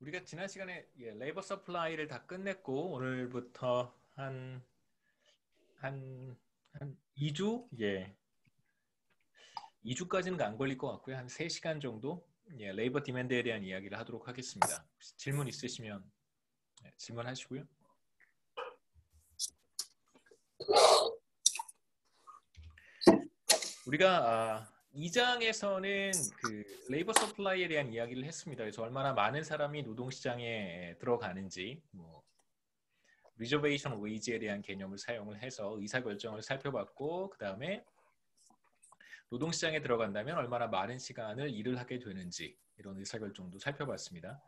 우리가 지난 시간에 레이버 서플라이를 다 끝냈고 오늘부터 한 2주? 2주까지는 안 걸릴 것 같고요. 한 3시간 정도 레이버 디맨드에 대한 이야기를 하도록 하겠습니다. 혹시 질문 있으시면 질문하시고요. 우리가 2장에서는 그 레이버 서플라이에 대한 이야기를 했습니다. 그래서 얼마나 많은 사람이 노동시장에 들어가는지 리저베이션 웨이지에 대한 개념을 사용을 해서 의사결정을 살펴봤고 그 다음에 노동시장에 들어간다면 얼마나 많은 시간을 일을 하게 되는지 이런 의사결정도 살펴봤습니다.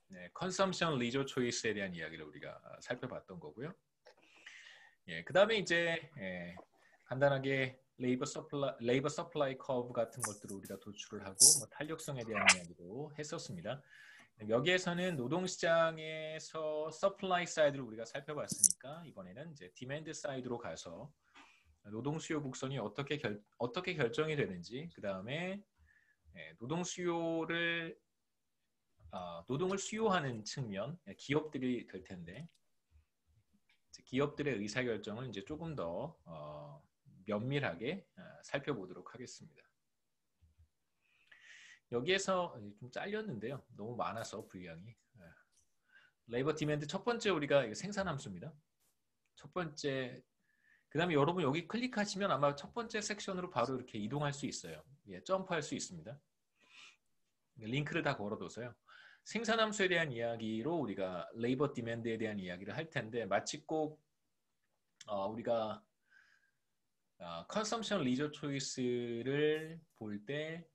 네, 컨섬션 리저 초이스에 대한 이야기를 우리가 살펴봤던 거고요. 그 다음에 이제 간단하게 레이버 서플라이 커브 같은 것들을 우리가 도출을 하고 탄력성에 대한 이야기도 했었습니다. 여기에서는 노동시장에서 서플라이 사이드를 우리가 살펴봤으니까 이번에는 이제 디맨드 사이드로 가서 노동 수요 곡선이 어떻게 결정이 되는지 그 다음에 노동 수요를 노동을 수요하는 측면 기업들이 될 텐데 기업들의 의사결정을 이제 조금 더 면밀하게 살펴보도록 하겠습니다. 여기에서 좀 잘렸는데요. 너무 많아서 분량이. 레이버 디맨드 첫 번째 우리가 생산함수입니다. 첫 번째 그 다음에 여러분 여기 클릭하시면 아마 첫 번째 섹션으로 바로 이렇게 이동할 수 있어요. 점프할 수 있습니다. 링크를 다 걸어둬서요. 생산함수에 대한 이야기로 우리가 레이버 디맨드에 대한 이야기를 할 텐데 마치 꼭 우리가 컨섬션 리저 초이스를 볼 때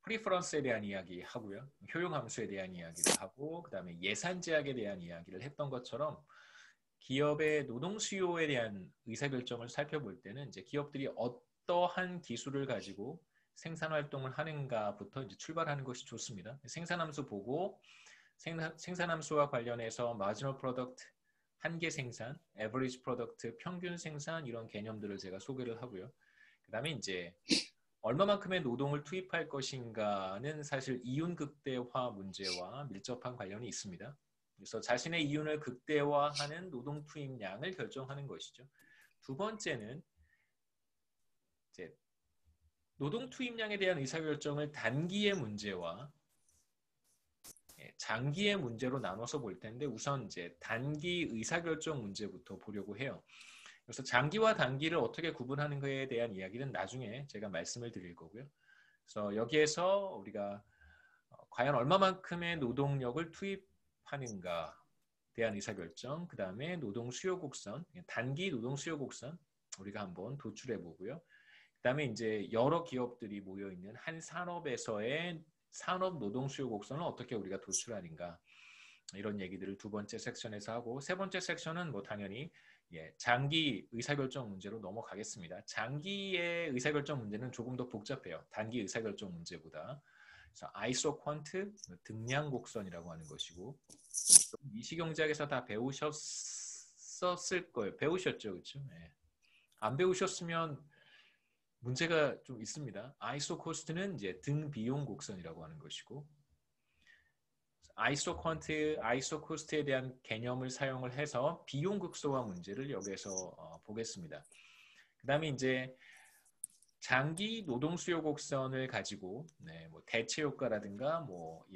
프리퍼런스에 대한 이야기 하고요. 효용함수에 대한 이야기를 하고 그 다음에 예산 제약에 대한 이야기를 했던 것처럼 기업의 노동 수요에 대한 의사결정을 살펴볼 때는 이제 기업들이 어떠한 기술을 가지고 생산 활동을 하는가부터 이제 출발하는 것이 좋습니다. 생산함수 보고 생산함수와 관련해서 마지노 프로덕트 한계 생산, 에버리지 프로덕트 평균 생산 이런 개념들을 제가 소개를 하고요. 그다음에 이제 얼마만큼의 노동을 투입할 것인가는 사실 이윤 극대화 문제와 밀접한 관련이 있습니다. 그래서 자신의 이윤을 극대화하는 노동 투입량을 결정하는 것이죠. 두 번째는 이제 노동 투입량에 대한 의사결정을 단기의 문제와 장기의 문제로 나눠서 볼 텐데 우선 이제 단기 의사결정 문제부터 보려고 해요. 그래서 장기와 단기를 어떻게 구분하는 것에 대한 이야기는 나중에 제가 말씀을 드릴 거고요. 그래서 여기에서 우리가 과연 얼마만큼의 노동력을 투입하는가 대한 의사결정, 그 다음에 노동 수요 곡선, 단기 노동 수요 곡선 우리가 한번 도출해 보고요. 그 다음에 이제 여러 기업들이 모여 있는 한 산업에서의 산업 노동 수요 곡선을 어떻게 우리가 도출하는가 이런 얘기들을 두 번째 섹션에서 하고 세 번째 섹션은 뭐 당연히 장기 의사결정 문제로 넘어가겠습니다. 장기의 의사결정 문제는 조금 더 복잡해요. 단기 의사결정 문제보다. 그래서 아이소 퀀트 등량 곡선이라고 하는 것이고 미시경제학에서 다 배우셨을 거예요. 배우셨죠, 그렇죠? 네. 안 배우셨으면 문제가 좀 있습니다. 아이소 코스트는 이제 등 비용 곡선이라고 하는 것이고 아이소 퀀트, 아이소 코스트에 대한 개념을 사용을 해서 비용 극소화 문제를 여기에서 보겠습니다. 그 다음에 이제 장기 노동 수요 곡선을 가지고 뭐 대체 효과라든가 뭐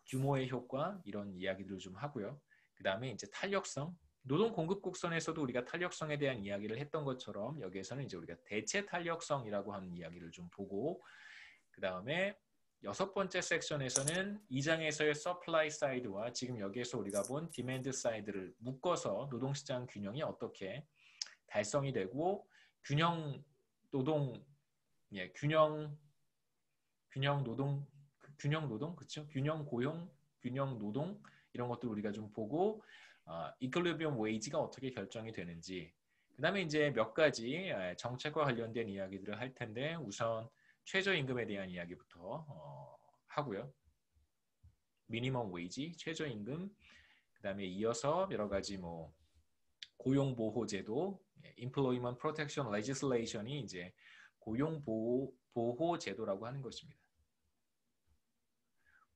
규모의 효과 이런 이야기들을 좀 하고요. 그 다음에 이제 탄력성, 노동 공급 곡선에서도 우리가 탄력성에 대한 이야기를 했던 것처럼 여기에서는 이제 우리가 대체 탄력성이라고 하는 이야기를 좀 보고 그 다음에 여섯 번째 섹션에서는 2장에서의 서플라이 사이드와 지금 여기에서 우리가 본 디맨드 사이드를 묶어서 노동시장 균형이 어떻게 달성이 되고 균형 노동 균형 노동 그렇죠? 균형 고용, 균형 노동 이런 것들 우리가 좀 보고 이퀄리비엄 웨이지가 어떻게 결정이 되는지 그다음에 이제 몇 가지 정책과 관련된 이야기들을 할 텐데 우선 최저임금에 대한 이야기부터 하고요. 미니멈 웨이지, 최저임금, 그다음에 이어서 여러 가지 뭐 고용보호제도, Employment Protection Legislation이 이제 고용보호제도라고 하는 것입니다.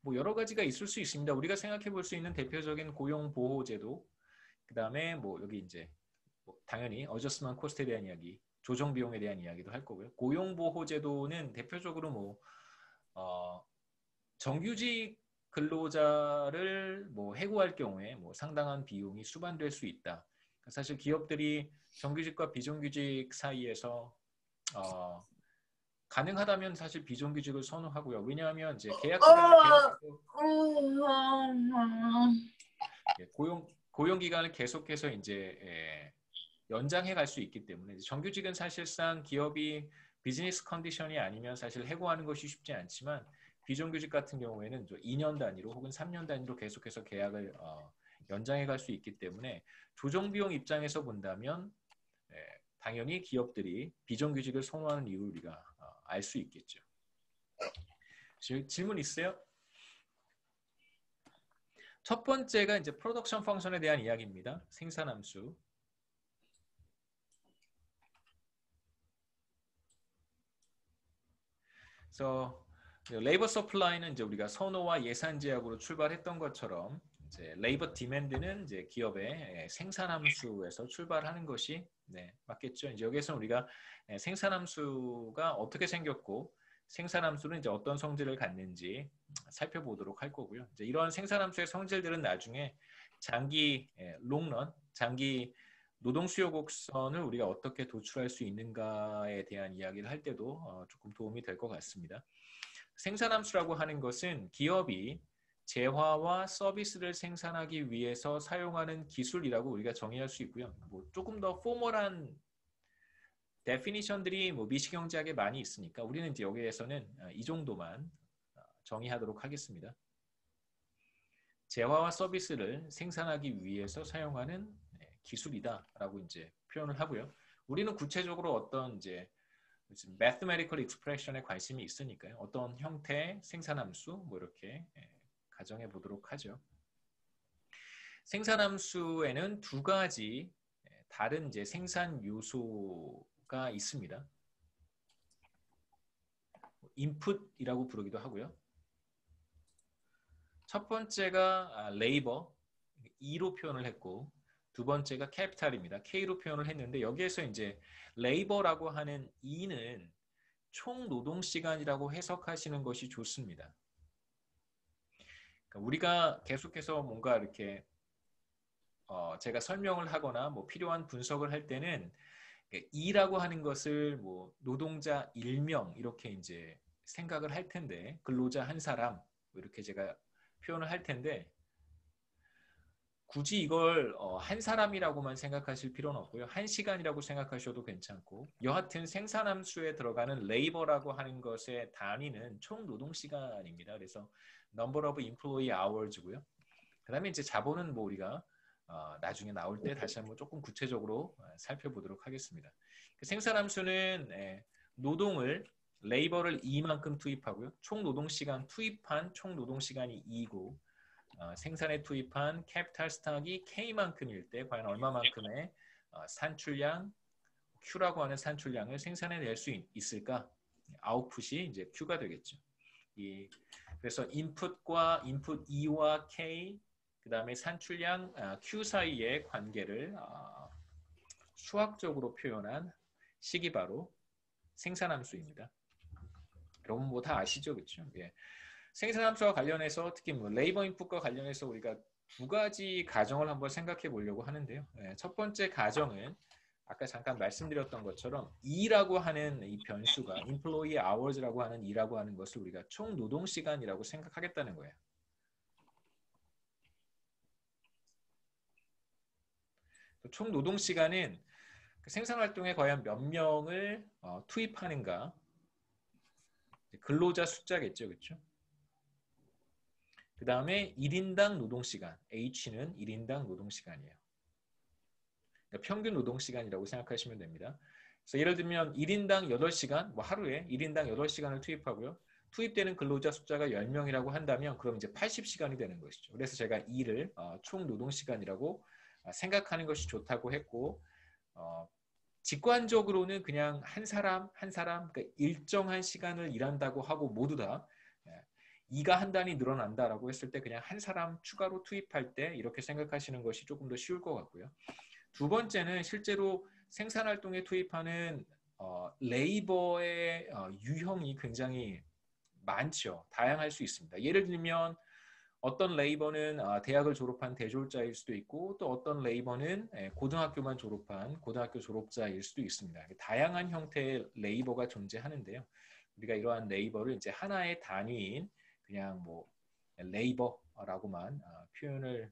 뭐 여러 가지가 있을 수 있습니다. 우리가 생각해 볼 수 있는 대표적인 고용보호제도, 그 다음에 뭐 여기 이제 뭐 당연히 어저스먼트 코스트에 대한 이야기, 조정 비용에 대한 이야기도 할 거고요. 고용보호제도는 대표적으로 뭐 정규직 근로자를 뭐 해고할 경우에 뭐 상당한 비용이 수반될 수 있다. 사실 기업들이 정규직과 비정규직 사이에서 가능하다면 사실 비정규직을 선호하고요. 왜냐하면 이제 계약 기간을 계속해서 고용 기간을 계속해서 이제 연장해 갈 수 있기 때문에 정규직은 사실상 기업이 비즈니스 컨디션이 아니면 사실 해고하는 것이 쉽지 않지만 비정규직 같은 경우에는 2년 단위로 혹은 3년 단위로 계속해서 계약을 연장해 갈 수 있기 때문에 조정 비용 입장에서 본다면 당연히 기업들이 비정규직을 선호하는 이유를 우리가 알 수 있겠죠. 질문 있어요? 첫 번째가 이제 프로덕션 펑션에 대한 이야기입니다. 생산함수. 그래서 레이버 서플라이는 이제 우리가 선호와 예산 제약으로 출발했던 것처럼 이제 레이버 디맨드는 이제 기업의 생산함수에서 출발하는 것이 맞겠죠. 이제 여기서 우리가 생산함수가 어떻게 생겼고 생산함수는 이제 어떤 성질을 갖는지 살펴보도록 할 거고요. 이제 이런 생산함수의 성질들은 나중에 장기 롱런, 장기 노동 수요 곡선을 우리가 어떻게 도출할 수 있는가에 대한 이야기를 할 때도 조금 도움이 될 것 같습니다. 생산함수라고 하는 것은 기업이 재화와 서비스를 생산하기 위해서 사용하는 기술이라고 우리가 정의할 수 있고요. 뭐 조금 더 포멀한 데피니션들이 뭐 미시경제학에 많이 있으니까 우리는 이제 여기에서는 이 정도만 정의하도록 하겠습니다. 재화와 서비스를 생산하기 위해서 사용하는 기술이다라고 이제 표현을 하고요. 우리는 구체적으로 어떤 이제 mathematical expression에 관심이 있으니까요. 어떤 형태의 생산함수 뭐 이렇게 가정해 보도록 하죠. 생산함수에는 두 가지 다른 이제 생산 요소가 있습니다. 인풋이라고 부르기도 하고요. 첫 번째가 레이버, E로 표현을 했고 두 번째가 캐피탈입니다. K로 표현을 했는데 여기에서 이제 레이버라고 하는 E는 총 노동 시간이라고 해석하시는 것이 좋습니다. 그러니까 우리가 계속해서 뭔가 이렇게 제가 설명을 하거나 뭐 필요한 분석을 할 때는 E라고 하는 것을 뭐 노동자 일명 이렇게 이제 생각을 할 텐데 근로자 한 사람 뭐 이렇게 제가 표현을 할 텐데 굳이 이걸 한 사람이라고만 생각하실 필요는 없고요. 한 시간이라고 생각하셔도 괜찮고 여하튼 생산함수에 들어가는 레이버라고 하는 것의 단위는 총 노동시간입니다. 그래서 number of employee hours고요. 그 다음에 이제 자본은 뭐 우리가 나중에 나올 때 다시 한번 조금 구체적으로 살펴보도록 하겠습니다. 생산함수는 노동을 레이버를 2만큼 투입하고요. 총 노동시간 투입한 총 노동시간이 2고 생산에 투입한 캐피탈 스탁이 K만큼일 때 과연 얼마만큼의 산출량, Q라고 하는 산출량을 생산해낼 수 있을까? 아웃풋이 이제 Q가 되겠죠. 그래서 인풋과 인풋 E와 K, 그 다음에 산출량 Q 사이의 관계를 수학적으로 표현한 식이 바로 생산함수입니다. 여러분 뭐 다 아시죠, 그렇죠? 예. 생산함수와 관련해서 특히 뭐 레이버 인풋과 관련해서 우리가 두 가지 가정을 한번 생각해 보려고 하는데요. 첫 번째 가정은 아까 잠깐 말씀드렸던 것처럼 E라고 하는 이 변수가 employee hours라고 하는 E라고 하는 것을 우리가 총 노동 시간이라고 생각하겠다는 거예요. 총 노동 시간은 생산 활동에 과연 몇 명을 투입하는가 근로자 숫자겠죠, 그렇죠? 그 다음에 1인당 노동시간, H는 1인당 노동시간이에요. 그러니까 평균 노동시간이라고 생각하시면 됩니다. 그래서 예를 들면 1인당 8시간, 뭐 하루에 1인당 8시간을 투입하고요. 투입되는 근로자 숫자가 10명이라고 한다면 그럼 이제 80시간이 되는 것이죠. 그래서 제가 이를 총 노동시간이라고 생각하는 것이 좋다고 했고 직관적으로는 그냥 한 사람 그러니까 일정한 시간을 일한다고 하고 모두 다 2가 한 단위 늘어난다라고 했을 때 그냥 한 사람 추가로 투입할 때 이렇게 생각하시는 것이 조금 더 쉬울 것 같고요. 두 번째는 실제로 생산활동에 투입하는 레이버의 유형이 굉장히 많죠. 다양할 수 있습니다. 예를 들면 어떤 레이버는 대학을 졸업한 대졸자일 수도 있고 또 어떤 레이버는 고등학교만 졸업한 고등학교 졸업자일 수도 있습니다. 다양한 형태의 레이버가 존재하는데요. 우리가 이러한 레이버를 이제 하나의 단위인 그냥 뭐 레이버라고만 표현을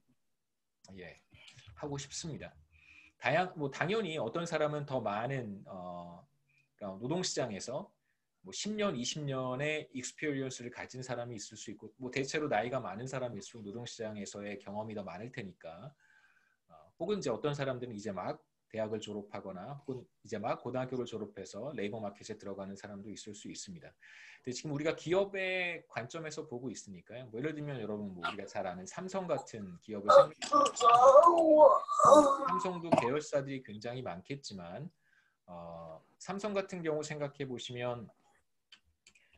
하고 싶습니다. 당연히 어떤 사람은 더 많은 그러니까 노동시장에서 뭐 10년, 20년의 익스피리언스를 가진 사람이 있을 수 있고 뭐 대체로 나이가 많은 사람일수록 노동시장에서의 경험이 더 많을 테니까 혹은 이제 어떤 사람들은 이제 막 대학을 졸업하거나 혹은 이제 막 고등학교를 졸업해서 레이버 마켓에 들어가는 사람도 있을 수 있습니다. 근데 지금 우리가 기업의 관점에서 보고 있으니까요. 뭐 예를 들면 여러분 뭐 우리가 잘 아는 삼성 같은 기업을 삼성도 계열사들이 굉장히 많겠지만 삼성 같은 경우 생각해 보시면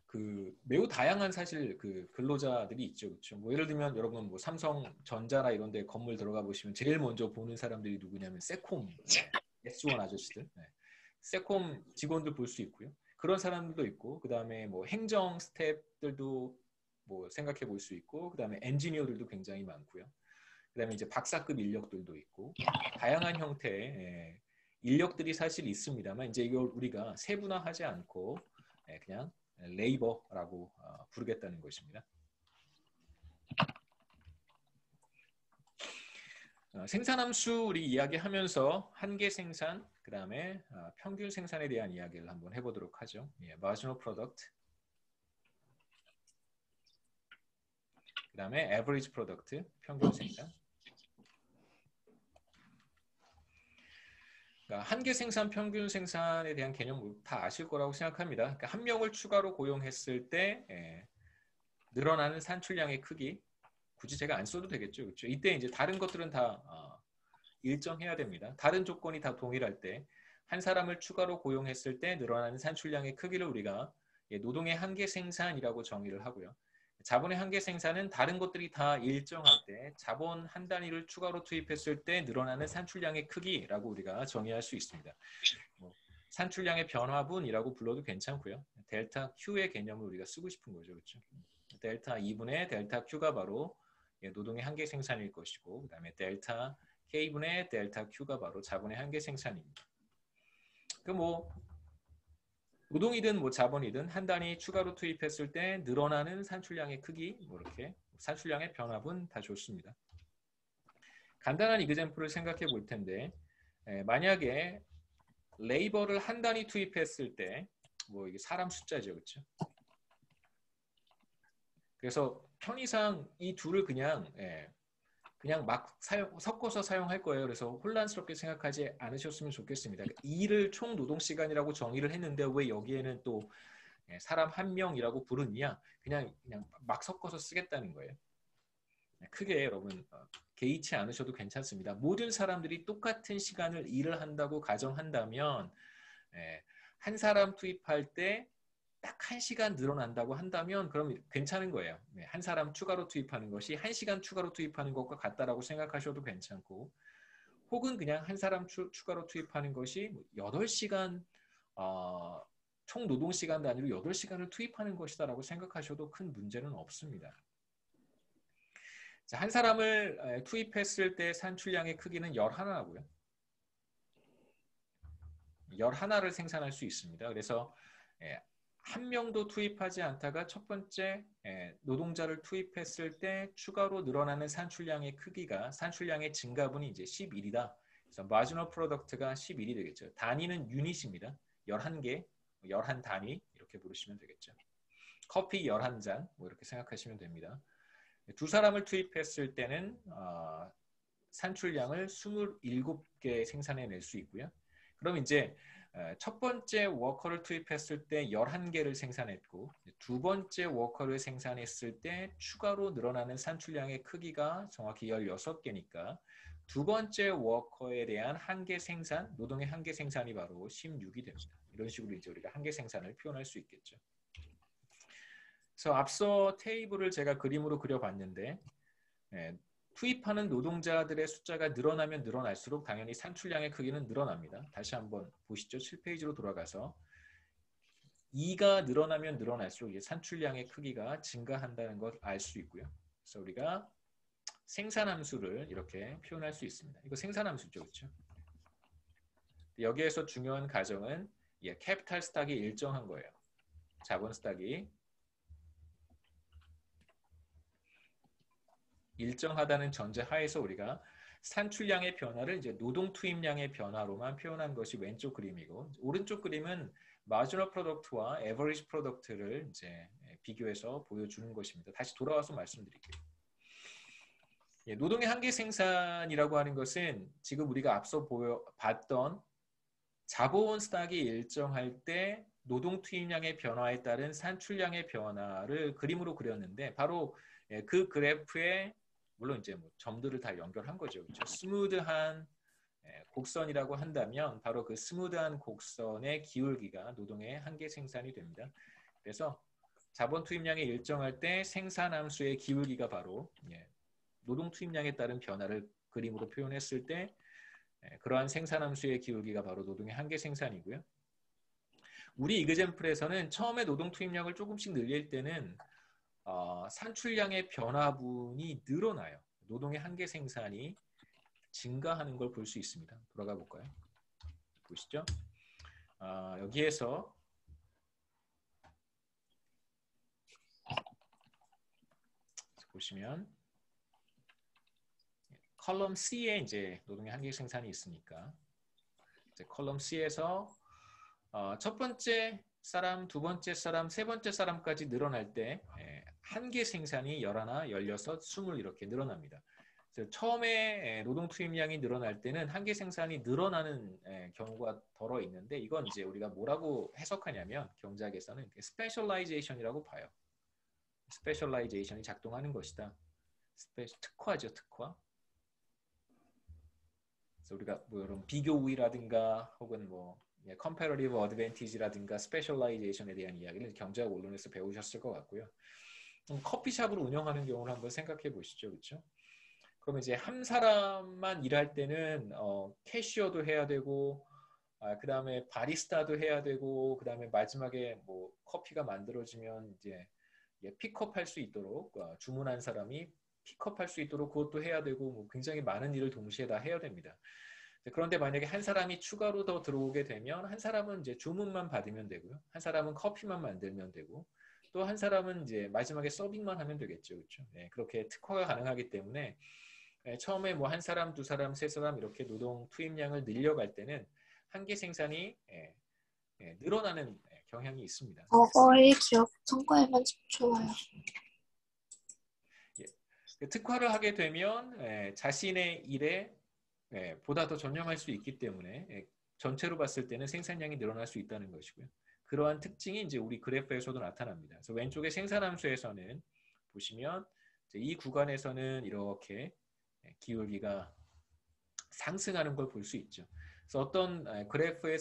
그 매우 다양한 사실 그 근로자들이 있죠, 그렇죠? 뭐 예를 들면 여러분 뭐 삼성전자나 이런 데 건물 들어가 보시면 제일 먼저 보는 사람들이 누구냐면 세콤, S1 아저씨들, 세콤 직원들 볼 수 있고요. 그런 사람들도 있고, 그 다음에 뭐 행정 스태프들도 뭐 생각해 볼 수 있고, 그 다음에 엔지니어들도 굉장히 많고요. 그 다음에 이제 박사급 인력들도 있고, 다양한 형태의 인력들이 사실 있습니다만, 이제 이걸 우리가 세분화하지 않고 그냥 레이버라고 부르겠다는 것입니다. 생산함수 우리 이야기하면서 한계 생산, 그 다음에 평균 생산에 대한 이야기를 한번 해보도록 하죠. marginal product, 그 다음에 average product, 평균 생산. 그러니까 한계 생산, 평균 생산에 대한 개념 다 아실 거라고 생각합니다. 그러니까 한 명을 추가로 고용했을 때 늘어나는 산출량의 크기, 굳이 제가 안 써도 되겠죠, 그렇죠? 이때 이제 다른 것들은 다 일정해야 됩니다. 다른 조건이 다 동일할 때 한 사람을 추가로 고용했을 때 늘어나는 산출량의 크기를 우리가 노동의 한계 생산이라고 정의를 하고요. 자본의 한계 생산은 다른 것들이 다 일정할 때 자본 한 단위를 추가로 투입했을 때 늘어나는 산출량의 크기라고 우리가 정의할 수 있습니다. 산출량의 변화분이라고 불러도 괜찮고요. 델타 Q의 개념을 우리가 쓰고 싶은 거죠, 그렇죠? 델타 2분의 델타 Q가 바로 노동의 한계 생산일 것이고, 그 다음에 델타 K분의 델타 Q가 바로 자본의 한계 생산입니다. 그 뭐 노동이든 뭐 자본이든 한 단위 추가로 투입했을 때 늘어나는 산출량의 크기, 뭐 이렇게 산출량의 변화분 다 좋습니다. 간단한 이그젬플을 생각해 볼 텐데 만약에 레이버를 한 단위 투입했을 때 뭐 이게 사람 숫자죠, 그렇죠? 그래서 편의상 이 둘을 그냥 막 섞어서 사용할 거예요. 그래서 혼란스럽게 생각하지 않으셨으면 좋겠습니다. 일을 총 노동 시간이라고 정의를 했는데 왜 여기에는 또 사람 한 명이라고 부르냐? 그냥 막 섞어서 쓰겠다는 거예요. 크게 여러분 개의치 않으셔도 괜찮습니다. 모든 사람들이 똑같은 시간을 일을 한다고 가정한다면 한 사람 투입할 때 딱 1시간 늘어난다고 한다면 그럼 괜찮은 거예요. 한 사람 추가로 투입하는 것이 1시간 추가로 투입하는 것과 같다라고 생각하셔도 괜찮고, 혹은 그냥 한 사람 추가로 투입하는 것이 8시간 총 노동시간 단위로 8시간을 투입하는 것이다라고 생각하셔도 큰 문제는 없습니다. 자, 한 사람을 투입했을 때 산출량의 크기는 11하고요. 11를 생산할 수 있습니다. 그래서 한 명도 투입하지 않다가 첫 번째 노동자를 투입했을 때 추가로 늘어나는 산출량의 크기가 산출량의 증가분이 이제 11이다. 그래서 marginal product가 11이 되겠죠. 단위는 유닛입니다. 11개, 11단위 이렇게 부르시면 되겠죠. 커피 11잔 뭐 이렇게 생각하시면 됩니다. 두 사람을 투입했을 때는 산출량을 27개 생산해낼 수 있고요. 그럼 이제 첫 번째 워커를 투입했을 때 11개를 생산했고 두 번째 워커를 생산했을 때 추가로 늘어나는 산출량의 크기가 정확히 16개니까 두 번째 워커에 대한 한계 생산, 노동의 한계 생산이 바로 16이 됩니다. 이런 식으로 이제 우리가 한계 생산을 표현할 수 있겠죠. 그래서 앞서 테이블을 제가 그림으로 그려봤는데 투입하는 노동자들의 숫자가 늘어나면 늘어날수록 당연히 산출량의 크기는 늘어납니다. 다시 한번 보시죠. 7페이지로 돌아가서 2가 늘어나면 늘어날수록 산출량의 크기가 증가한다는 걸 알 수 있고요. 그래서 우리가 생산함수를 이렇게 표현할 수 있습니다. 이거 생산함수죠. 그렇죠? 여기에서 중요한 가정은 캐피탈 스탁이 일정한 거예요. 자본 스탁이 일정하다는 전제 하에서 우리가 산출량의 변화를 이제 노동 투입량의 변화로만 표현한 것이 왼쪽 그림이고, 오른쪽 그림은 마지널 프로덕트와 에버리지 프로덕트를 이제 비교해서 보여주는 것입니다. 다시 돌아와서 말씀드릴게요. 노동의 한계 생산이라고 하는 것은 지금 우리가 앞서 봤던 자본 스탁이 일정할 때 노동 투입량의 변화에 따른 산출량의 변화를 그림으로 그렸는데, 바로 그 그래프에 물론 이제 뭐 점들을 다 연결한 거죠. 그렇죠? 스무드한 곡선이라고 한다면 바로 그 스무드한 곡선의 기울기가 노동의 한계 생산이 됩니다. 그래서 자본 투입량이 일정할 때 생산함수의 기울기가 바로 노동 투입량에 따른 변화를 그림으로 표현했을 때 그러한 생산함수의 기울기가 바로 노동의 한계 생산이고요. 우리 이그젬플에서는 처음에 노동 투입량을 조금씩 늘릴 때는 산출량의 변화분이 늘어나요. 노동의 한계 생산이 증가하는 걸 볼 수 있습니다. 돌아가 볼까요? 보시죠. 여기에서 보시면 컬럼 C에 이제 노동의 한계 생산이 있으니까 이제 컬럼 C에서 첫 번째 사람, 두 번째 사람, 세 번째 사람까지 늘어날 때 한계 생산이 11, 16, 20 이렇게 늘어납니다. 그래서 처음에 노동 투입량이 늘어날 때는 한계 생산이 늘어나는 경우가 덜어 있는데, 이건 이제 우리가 뭐라고 해석하냐면 경제학에서는 스페셜라이제이션이라고 봐요. 스페셜라이제이션이 작동하는 것이다. 특화죠, 특화. 그래서 우리가 뭐 이런 비교 우위라든가 혹은 뭐 comparative advantage라든가 스페셜라이제이션에 대한 이야기를 경제학 원론에서 배우셨을 것 같고요. 커피숍을 운영하는 경우를 한번 생각해 보시죠. 그렇죠? 그러면 이제 한 사람만 일할 때는 캐시어도 해야 되고, 그 다음에 바리스타도 해야 되고, 그 다음에 마지막에 뭐 커피가 만들어지면 이제 픽업할 수 있도록 주문한 사람이 픽업할 수 있도록 그것도 해야 되고, 뭐 굉장히 많은 일을 동시에 다 해야 됩니다. 그런데 만약에 한 사람이 추가로 더 들어오게 되면 한 사람은 이제 주문만 받으면 되고요, 한 사람은 커피만 만들면 되고, 또 한 사람은 이제 마지막에 서빙만 하면 되겠죠, 그렇죠? 그렇게 특화가 가능하기 때문에 처음에 뭐 한 사람, 두 사람, 세 사람 이렇게 노동 투입량을 늘려갈 때는 한계 생산이 늘어나는 경향이 있습니다. 어거의 기억 성과에만 집중해요. 특화를 하게 되면 자신의 일에 보다 더 전념할 수 있기 때문에 전체로 봤을 때는 생산량이 늘어날 수 있다는 것이고요. 그러한 특징이 이제 우리 그래프에서도 나타납니다. 그래서 왼쪽의 생산함수에서는 보시면 이 구간에서는 이렇게 기울기가 상승하는 걸 볼 수 있죠. 그래서 어떤 그래프의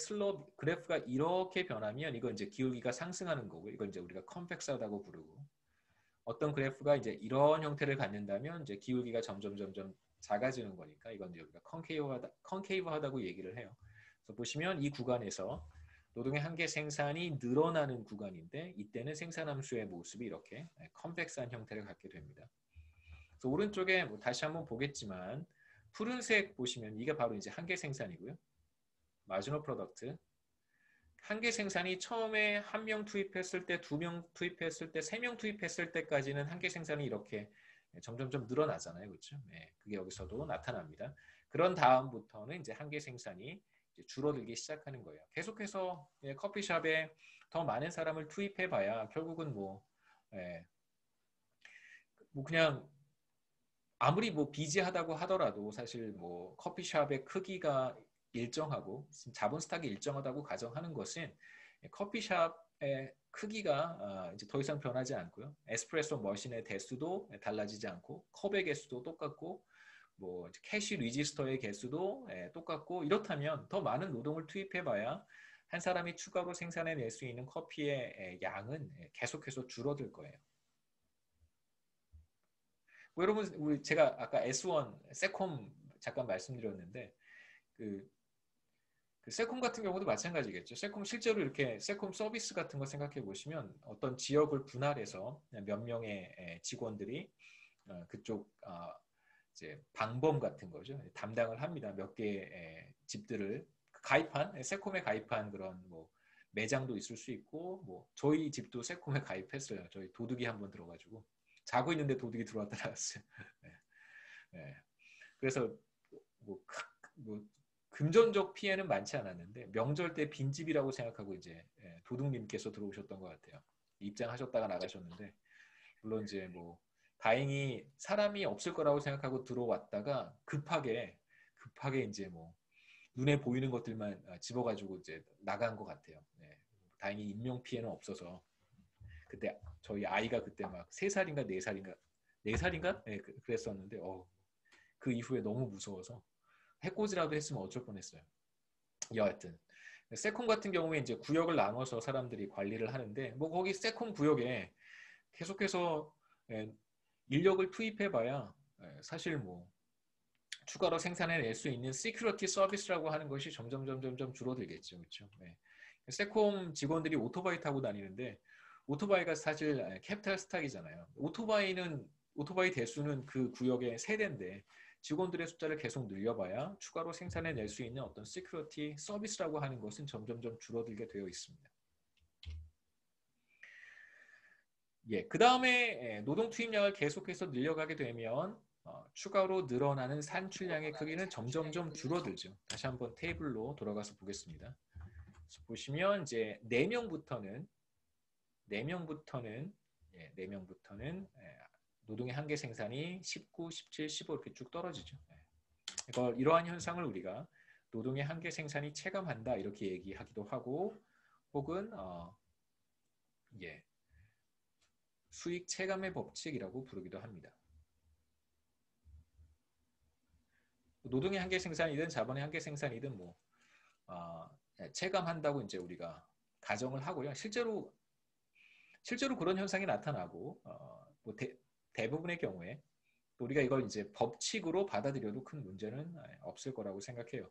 그래프가 이렇게 변하면 이건 이제 기울기가 상승하는 거고, 이건 이제 우리가 컴팩스하다고 부르고, 어떤 그래프가 이제 이런 형태를 갖는다면 이제 기울기가 점점 작아지는 거니까 이건 이제 우리가 컨케이브하다고 얘기를 해요. 그래서 보시면 이 구간에서 노동의 한계 생산이 늘어나는 구간인데, 이때는 생산함수의 모습이 이렇게 컴팩스한 형태를 갖게 됩니다. 그래서 오른쪽에 뭐 다시 한번 보겠지만 푸른색 보시면 이게 바로 이제 한계 생산이고요. 마지노 프로덕트. 한계 생산이 처음에 1명 투입했을 때, 2명 투입했을 때, 3명 투입했을 때까지는 한계 생산이 이렇게 점점 늘어나잖아요. 그렇죠? 그게 여기서도 나타납니다. 그런 다음부터는 이제 한계 생산이 이제 줄어들기 시작하는 거예요. 계속해서 커피숍에 더 많은 사람을 투입해봐야 결국은 뭐 그냥 아무리 뭐 비지하다고 하더라도 사실 뭐 커피숍의 크기가 일정하고 자본 스탁이 일정하다고 가정하는 것은 커피숍의 크기가 이제 더 이상 변하지 않고요. 에스프레소 머신의 대수도 달라지지 않고, 컵의 개수도 똑같고, 뭐 캐시 리지스터의 개수도 똑같고, 이렇다면 더 많은 노동을 투입해봐야 한 사람이 추가로 생산해낼 수 있는 커피의 양은 계속해서 줄어들 거예요. 뭐 여러분 제가 아까 S1 세콤 잠깐 말씀드렸는데 그 세콤 같은 경우도 마찬가지겠죠. 세콤 실제로 이렇게 세콤 서비스 같은 거 생각해 보시면 어떤 지역을 분할해서 몇 명의 직원들이 그쪽 이제 방범 같은 거죠. 담당을 합니다. 몇 개의 집들을 가입한 세콤에 가입한 그런 뭐 매장도 있을 수 있고 뭐 저희 집도 세콤에 가입했어요. 저희 도둑이 한번 들어가지고 자고 있는데 도둑이 들어왔다 나왔어요. 네. 네. 그래서 뭐, 뭐 금전적 피해는 많지 않았는데 명절 때 빈집이라고 생각하고 이제 도둑님께서 들어오셨던 것 같아요. 입장하셨다가 나가셨는데 물론 이제 뭐 다행히 사람이 없을 거라고 생각하고 들어왔다가 급하게 이제 뭐 눈에 보이는 것들만 집어가지고 이제 나간 것 같아요. 네. 다행히 인명 피해는 없어서 그때 저희 아이가 그때 막 3살인가 4살인가 4살인가? 네, 그랬었는데 그 이후에 너무 무서워서 해코지라도 했으면 어쩔 뻔했어요. 여하튼 세콤 같은 경우에 이제 구역을 나눠서 사람들이 관리를 하는데 뭐 거기 세콤 구역에 계속해서 인력을 투입해봐야 사실 뭐 추가로 생산해낼 수 있는 시큐리티 서비스라고 하는 것이 점점 줄어들겠죠, 그렇죠? 네. 세콤 직원들이 오토바이 타고 다니는데 오토바이가 사실 캐피탈 스탁이잖아요. 오토바이 대수는 그 구역의 세대인데 직원들의 숫자를 계속 늘려봐야 추가로 생산해낼 수 있는 어떤 시큐리티 서비스라고 하는 것은 점점 줄어들게 되어 있습니다. 예, 그 다음에 노동 투입량을 계속해서 늘려가게 되면 추가로 늘어나는 산출량의 크기는 점점 줄어들죠. 다시 한번 테이블로 돌아가서 보겠습니다. 보시면 이제 4명부터는 노동의 한계 생산이 19, 17, 15 이렇게 쭉 떨어지죠. 이러한 현상을 우리가 노동의 한계 생산이 체감한다 이렇게 얘기하기도 하고 혹은 수익 체감의 법칙이라고 부르기도 합니다. 노동의 한계 생산이든 자본의 한계 생산이든 뭐 체감한다고 이제 우리가 가정을 하고요. 실제로 그런 현상이 나타나고 뭐 대부분의 경우에 우리가 이걸 이제 법칙으로 받아들여도 큰 문제는 없을 거라고 생각해요.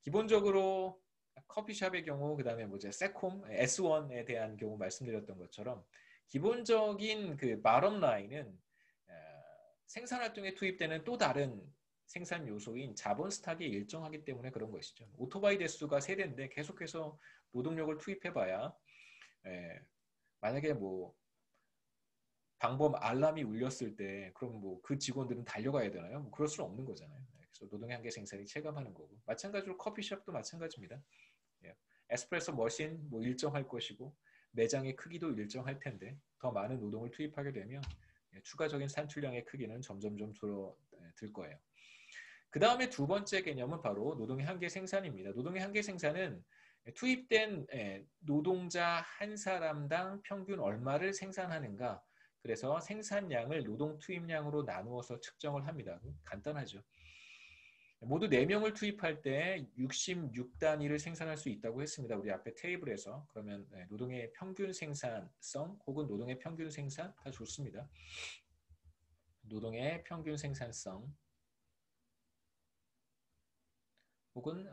기본적으로 커피숍의 경우 그다음에 뭐 이제 세콤 S1에 대한 경우 말씀드렸던 것처럼 기본적인 그 바텀 라인은 생산 활동에 투입되는 또 다른 생산 요소인 자본 스탁이 일정하기 때문에 그런 것이죠. 오토바이 대수가 세대인데 계속해서 노동력을 투입해봐야 만약에 뭐 방범 알람이 울렸을 때 그럼 뭐 그 직원들은 달려가야 되나요? 뭐 그럴 수는 없는 거잖아요. 그래서 노동의 한계 생산이 체감하는 거고 마찬가지로 커피숍도 마찬가지입니다. 에스프레소 머신 뭐 일정할 것이고 매장의 크기도 일정할 텐데 더 많은 노동을 투입하게 되면 추가적인 산출량의 크기는 점점 줄어들 거예요. 그 다음에 두 번째 개념은 바로 노동의 한계 생산입니다. 노동의 한계 생산은 투입된 노동자 한 사람당 평균 얼마를 생산하는가 그래서 생산량을 노동 투입량으로 나누어서 측정을 합니다. 간단하죠. 모두 4명을 투입할 때 66단위를 생산할 수 있다고 했습니다. 우리 앞에 테이블에서. 그러면 노동의 평균 생산성 혹은 노동의 평균 생산 다 좋습니다. 노동의 평균 생산성 혹은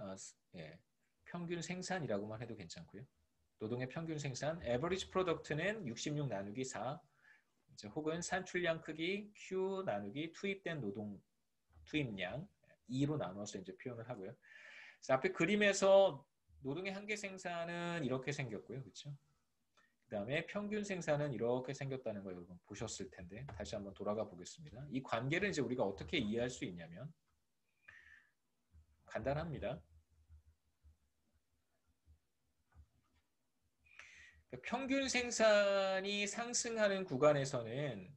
평균 생산이라고만 해도 괜찮고요. 노동의 평균 생산, average product는 66 나누기 4 혹은 산출량 크기 Q 나누기 투입된 노동 투입량 2로 나눠서 이제 표현을 하고요. 그래서 앞에 그림에서 노동의 한계 생산은 이렇게 생겼고요. 그렇죠? 그다음에 평균 생산은 이렇게 생겼다는 거 여러분 보셨을 텐데 다시 한번 돌아가 보겠습니다. 이 관계를 이제 우리가 어떻게 이해할 수 있냐면 간단합니다. 평균 생산이 상승하는 구간에서는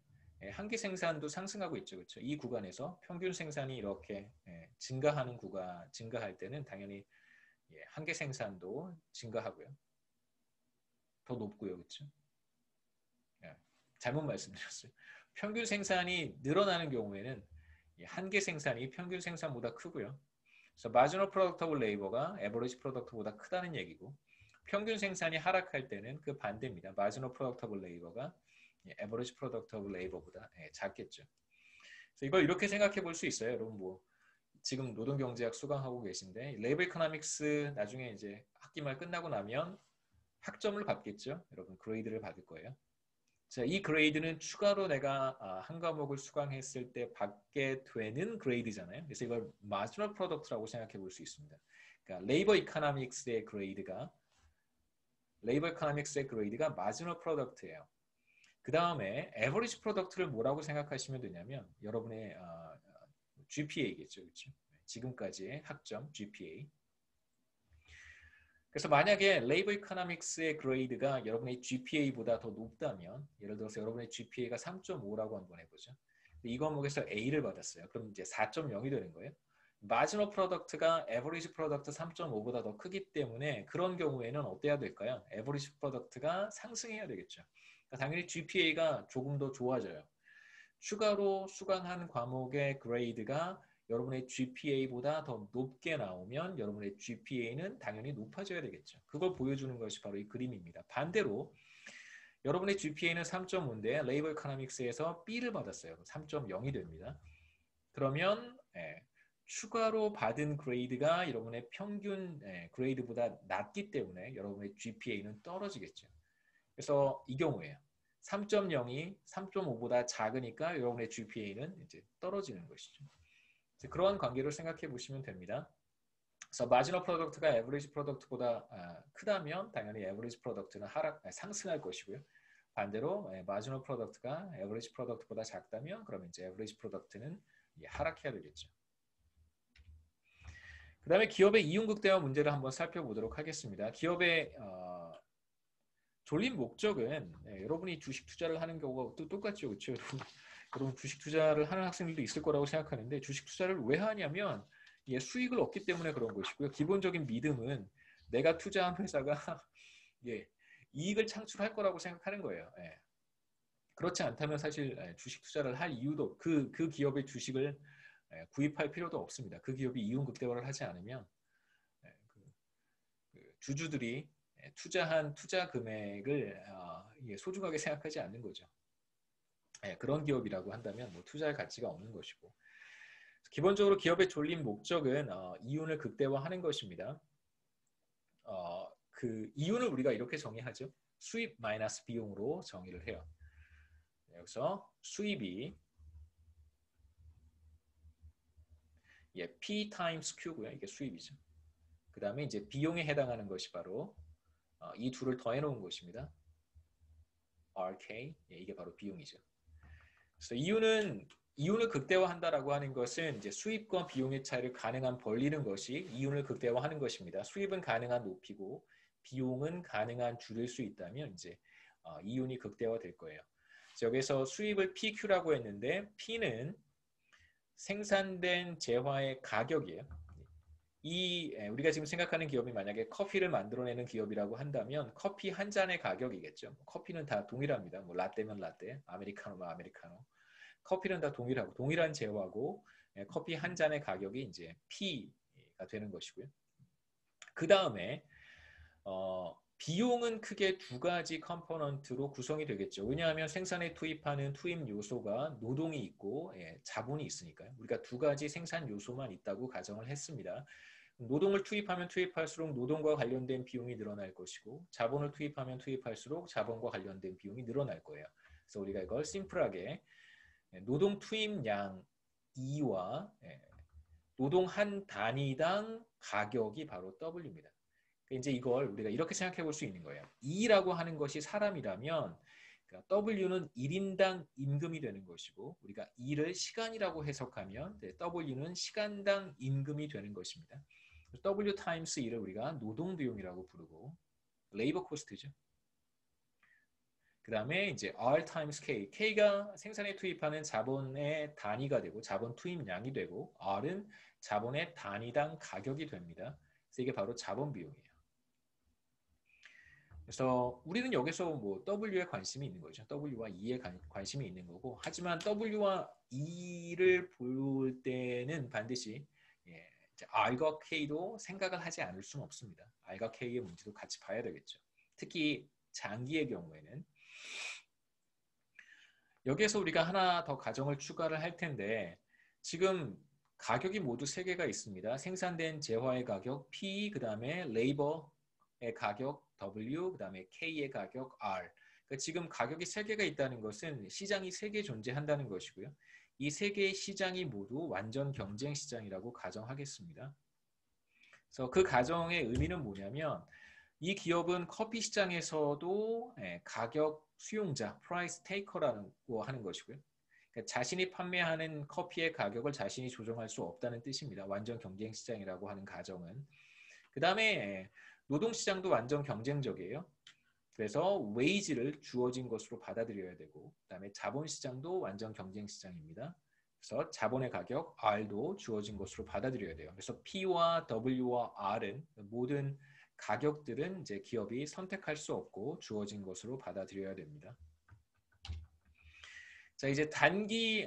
한계 생산도 상승하고 있죠. 그렇죠? 이 구간에서 평균 생산이 이렇게 증가할 때는 당연히 한계 생산도 증가하고요. 더 높고요. 그렇죠? 잘못 말씀드렸어요. 평균 생산이 늘어나는 경우에는 한계 생산이 평균 생산보다 크고요. 그래서 marginal productable labor가 average product보다 크다는 얘기고 평균 생산이 하락할 때는 그 반대입니다. marginal productable labor가 average productable labor보다 작겠죠. 그래서 이걸 이렇게 생각해 볼 수 있어요. 여러분 뭐 지금 노동경제학 수강하고 계신데 레이버 이코노믹스 나중에 이제 학기말 끝나고 나면 학점을 받겠죠. 여러분 그레이드를 받을 거예요. 자, 이 그레이드는 추가로 내가 한 과목을 수강했을 때 받게 되는 그레이드잖아요. 그래서 이걸 마지노 프로덕트라고 생각해 볼 수 있습니다. 그러니까 레이버 이코노믹스의 그레이드가 마지노 프로덕트예요. 그 다음에 에버리지 프로덕트를 뭐라고 생각하시면 되냐면 여러분의 GPA겠죠. 그렇죠? 지금까지의 학점 GPA. 그래서 만약에 레이버 이코노믹스의 그레이드가 여러분의 GPA보다 더 높다면 예를 들어서 여러분의 GPA가 3.5라고 한번 해보죠. 이 과목에서 A를 받았어요. 그럼 이제 4.0이 되는 거예요. 마지노 프로덕트가 에버리지 프로덕트 3.5보다 더 크기 때문에 그런 경우에는 어때야 될까요? 에버리지 프로덕트가 상승해야 되겠죠. 그러니까 당연히 GPA가 조금 더 좋아져요. 추가로 수강한 과목의 그레이드가 여러분의 GPA보다 더 높게 나오면 여러분의 GPA는 당연히 높아져야 되겠죠. 그걸 보여주는 것이 바로 이 그림입니다. 반대로 여러분의 GPA는 3.5인데 레이버 이코노믹스에서 B를 받았어요. 3.0이 됩니다. 그러면 추가로 받은 그레이드가 여러분의 평균 그레이드보다 낮기 때문에 여러분의 GPA는 떨어지겠죠. 그래서 이 경우에요. 3.0이 3.5보다 작으니까 여러분의 GPA는 이제 떨어지는 것이죠. 그러한 관계를 생각해 보시면 됩니다. 그래서 마지노 프로덕트가 에버리지 프로덕트보다 크다면 당연히 에버리지 프로덕트는 상승할 것이고요. 반대로 마지노 프로덕트가 에버리지 프로덕트보다 작다면 그러면 이제 에버리지 프로덕트는 하락해야 되겠죠. 그 다음에 기업의 이윤 극대화 문제를 한번 살펴보도록 하겠습니다. 기업의 졸린 목적은 여러분이 주식 투자를 하는 경우가 또 똑같죠. 그렇죠? 여러분 주식 투자를 하는 학생들도 있을 거라고 생각하는데 주식 투자를 왜 하냐면 수익을 얻기 때문에 그런 것이고요. 기본적인 믿음은 내가 투자한 회사가 이익을 창출할 거라고 생각하는 거예요. 그렇지 않다면 사실 주식 투자를 할 이유도 그 기업의 주식을 구입할 필요도 없습니다. 그 기업이 이윤 극대화를 하지 않으면 주주들이 투자한 투자 금액을 소중하게 생각하지 않는 거죠. 그런 기업이라고 한다면 뭐 투자할 가치가 없는 것이고 기본적으로 기업의 졸린 목적은 이윤을 극대화하는 것입니다. 그 이윤을 우리가 이렇게 정의하죠. 수입 마이너스 비용으로 정의를 해요. 여기서 수입이 P 타임스 Q고요. 이게 수입이죠. 그 다음에 이제 비용에 해당하는 것이 바로 이 둘을 더해 놓은 것입니다. RK 이게 바로 비용이죠. 그래서 이윤을 극대화한다라고 하는 것은 이제 수입과 비용의 차이를 가능한 벌리는 것이 이윤을 극대화하는 것입니다. 수입은 가능한 높이고 비용은 가능한 줄일 수 있다면 이제 이윤이 극대화될 거예요. 여기서 수입을 PQ라고 했는데 P는 생산된 재화의 가격이에요. 우리가 지금 생각하는 기업이 만약에 커피를 만들어내는 기업이라고 한다면 커피 한 잔의 가격이겠죠. 커피는 다 동일합니다. 뭐 라떼면 라떼, 아메리카노면 아메리카노. 커피는 다 동일한 재화고 커피 한 잔의 가격이 이제 P가 되는 것이고요. 그 다음에 비용은 크게 두 가지 컴포넌트로 구성이 되겠죠. 왜냐하면 생산에 투입하는 투입 요소가 노동이 있고 자본이 있으니까요. 우리가 두 가지 생산 요소만 있다고 가정을 했습니다. 노동을 투입하면 투입할수록 노동과 관련된 비용이 늘어날 것이고 자본을 투입하면 투입할수록 자본과 관련된 비용이 늘어날 거예요. 그래서 우리가 이걸 심플하게 노동 투입량 E와 노동 한 단위당 가격이 바로 W입니다. 이제 이걸 우리가 이렇게 생각해 볼 수 있는 거예요. E라고 하는 것이 사람이라면 W는 1인당 임금이 되는 것이고 우리가 E를 시간이라고 해석하면 W는 시간당 임금이 되는 것입니다. W 타임스 E를 우리가 노동 비용이라고 부르고 레이버 코스트죠. 그 다음에 이제 R times K. K가 생산에 투입하는 자본의 단위가 되고 자본 투입량이 되고 R은 자본의 단위당 가격이 됩니다. 그래서 이게 바로 자본 비용이에요. 그래서 우리는 여기서 뭐 W에 관심이 있는 거죠. W와 E에 관심이 있는 거고 하지만 W와 E를 볼 때는 반드시 R과 K도 생각을 하지 않을 수는 없습니다. R과 K의 문제도 같이 봐야 되겠죠. 특히 장기의 경우에는 여기에서 우리가 하나 더 가정을 추가를 할 텐데 지금 가격이 모두 세 개가 있습니다. 생산된 재화의 가격 P, 그 다음에 레이버의 가격 W, 그 다음에 K의 가격 R. 그러니까 지금 가격이 세 개가 있다는 것은 시장이 세 개 존재한다는 것이고요. 이 세 개의 시장이 모두 완전 경쟁 시장이라고 가정하겠습니다. 그래서 그 가정의 의미는 뭐냐면 이 기업은 커피 시장에서도 가격 수용자, 프라이스 테이커라고 하는 것이고요. 그러니까 자신이 판매하는 커피의 가격을 자신이 조정할 수 없다는 뜻입니다. 완전 경쟁 시장이라고 하는 가정은. 그 다음에 노동시장도 완전 경쟁적이에요. 그래서 웨이지를 주어진 것으로 받아들여야 되고 그 다음에 자본시장도 완전 경쟁 시장입니다. 그래서 자본의 가격 R도 주어진 것으로 받아들여야 돼요. 그래서 P와 W와 R은 모든 가격들은 이제 기업이 선택할 수 없고 주어진 것으로 받아들여야 됩니다. 자, 이제 단기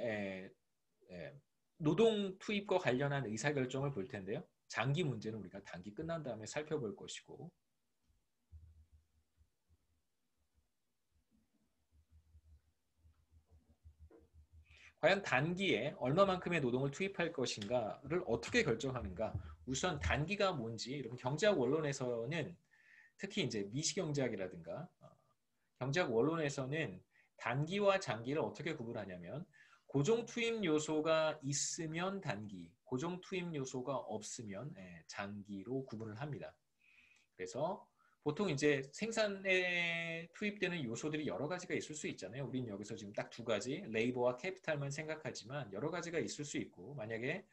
노동 투입과 관련한 의사결정을 볼 텐데요. 장기 문제는 우리가 단기 끝난 다음에 살펴볼 것이고 과연 단기에 얼마만큼의 노동을 투입할 것인가를 어떻게 결정하는가? 우선 단기가 뭔지 이런 경제학 원론에서는 특히 이제 미시경제학이라든가 경제학 원론에서는 단기와 장기를 어떻게 구분하냐면 고정 투입 요소가 있으면 단기, 고정 투입 요소가 없으면 장기로 구분을 합니다. 그래서 보통 이제 생산에 투입되는 요소들이 여러 가지가 있을 수 있잖아요. 우린 여기서 지금 딱 두 가지, 레이버와 캐피탈만 생각하지만 여러 가지가 있을 수 있고 만약에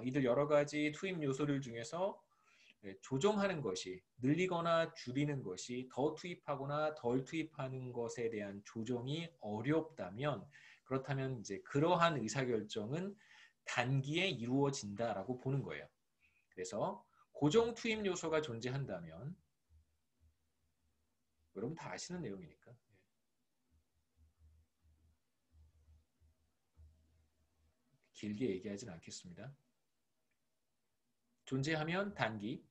이들 여러 가지 투입 요소들 중에서 조정하는 것이 늘리거나 줄이는 것이 더 투입하거나 덜 투입하는 것에 대한 조정이 어렵다면 그렇다면 이제 그러한 의사결정은 단기에 이루어진다라고 보는 거예요. 그래서 고정 투입 요소가 존재한다면 여러분 다 아시는 내용이니까 길게 얘기하지는 않겠습니다. 존재하면 단기,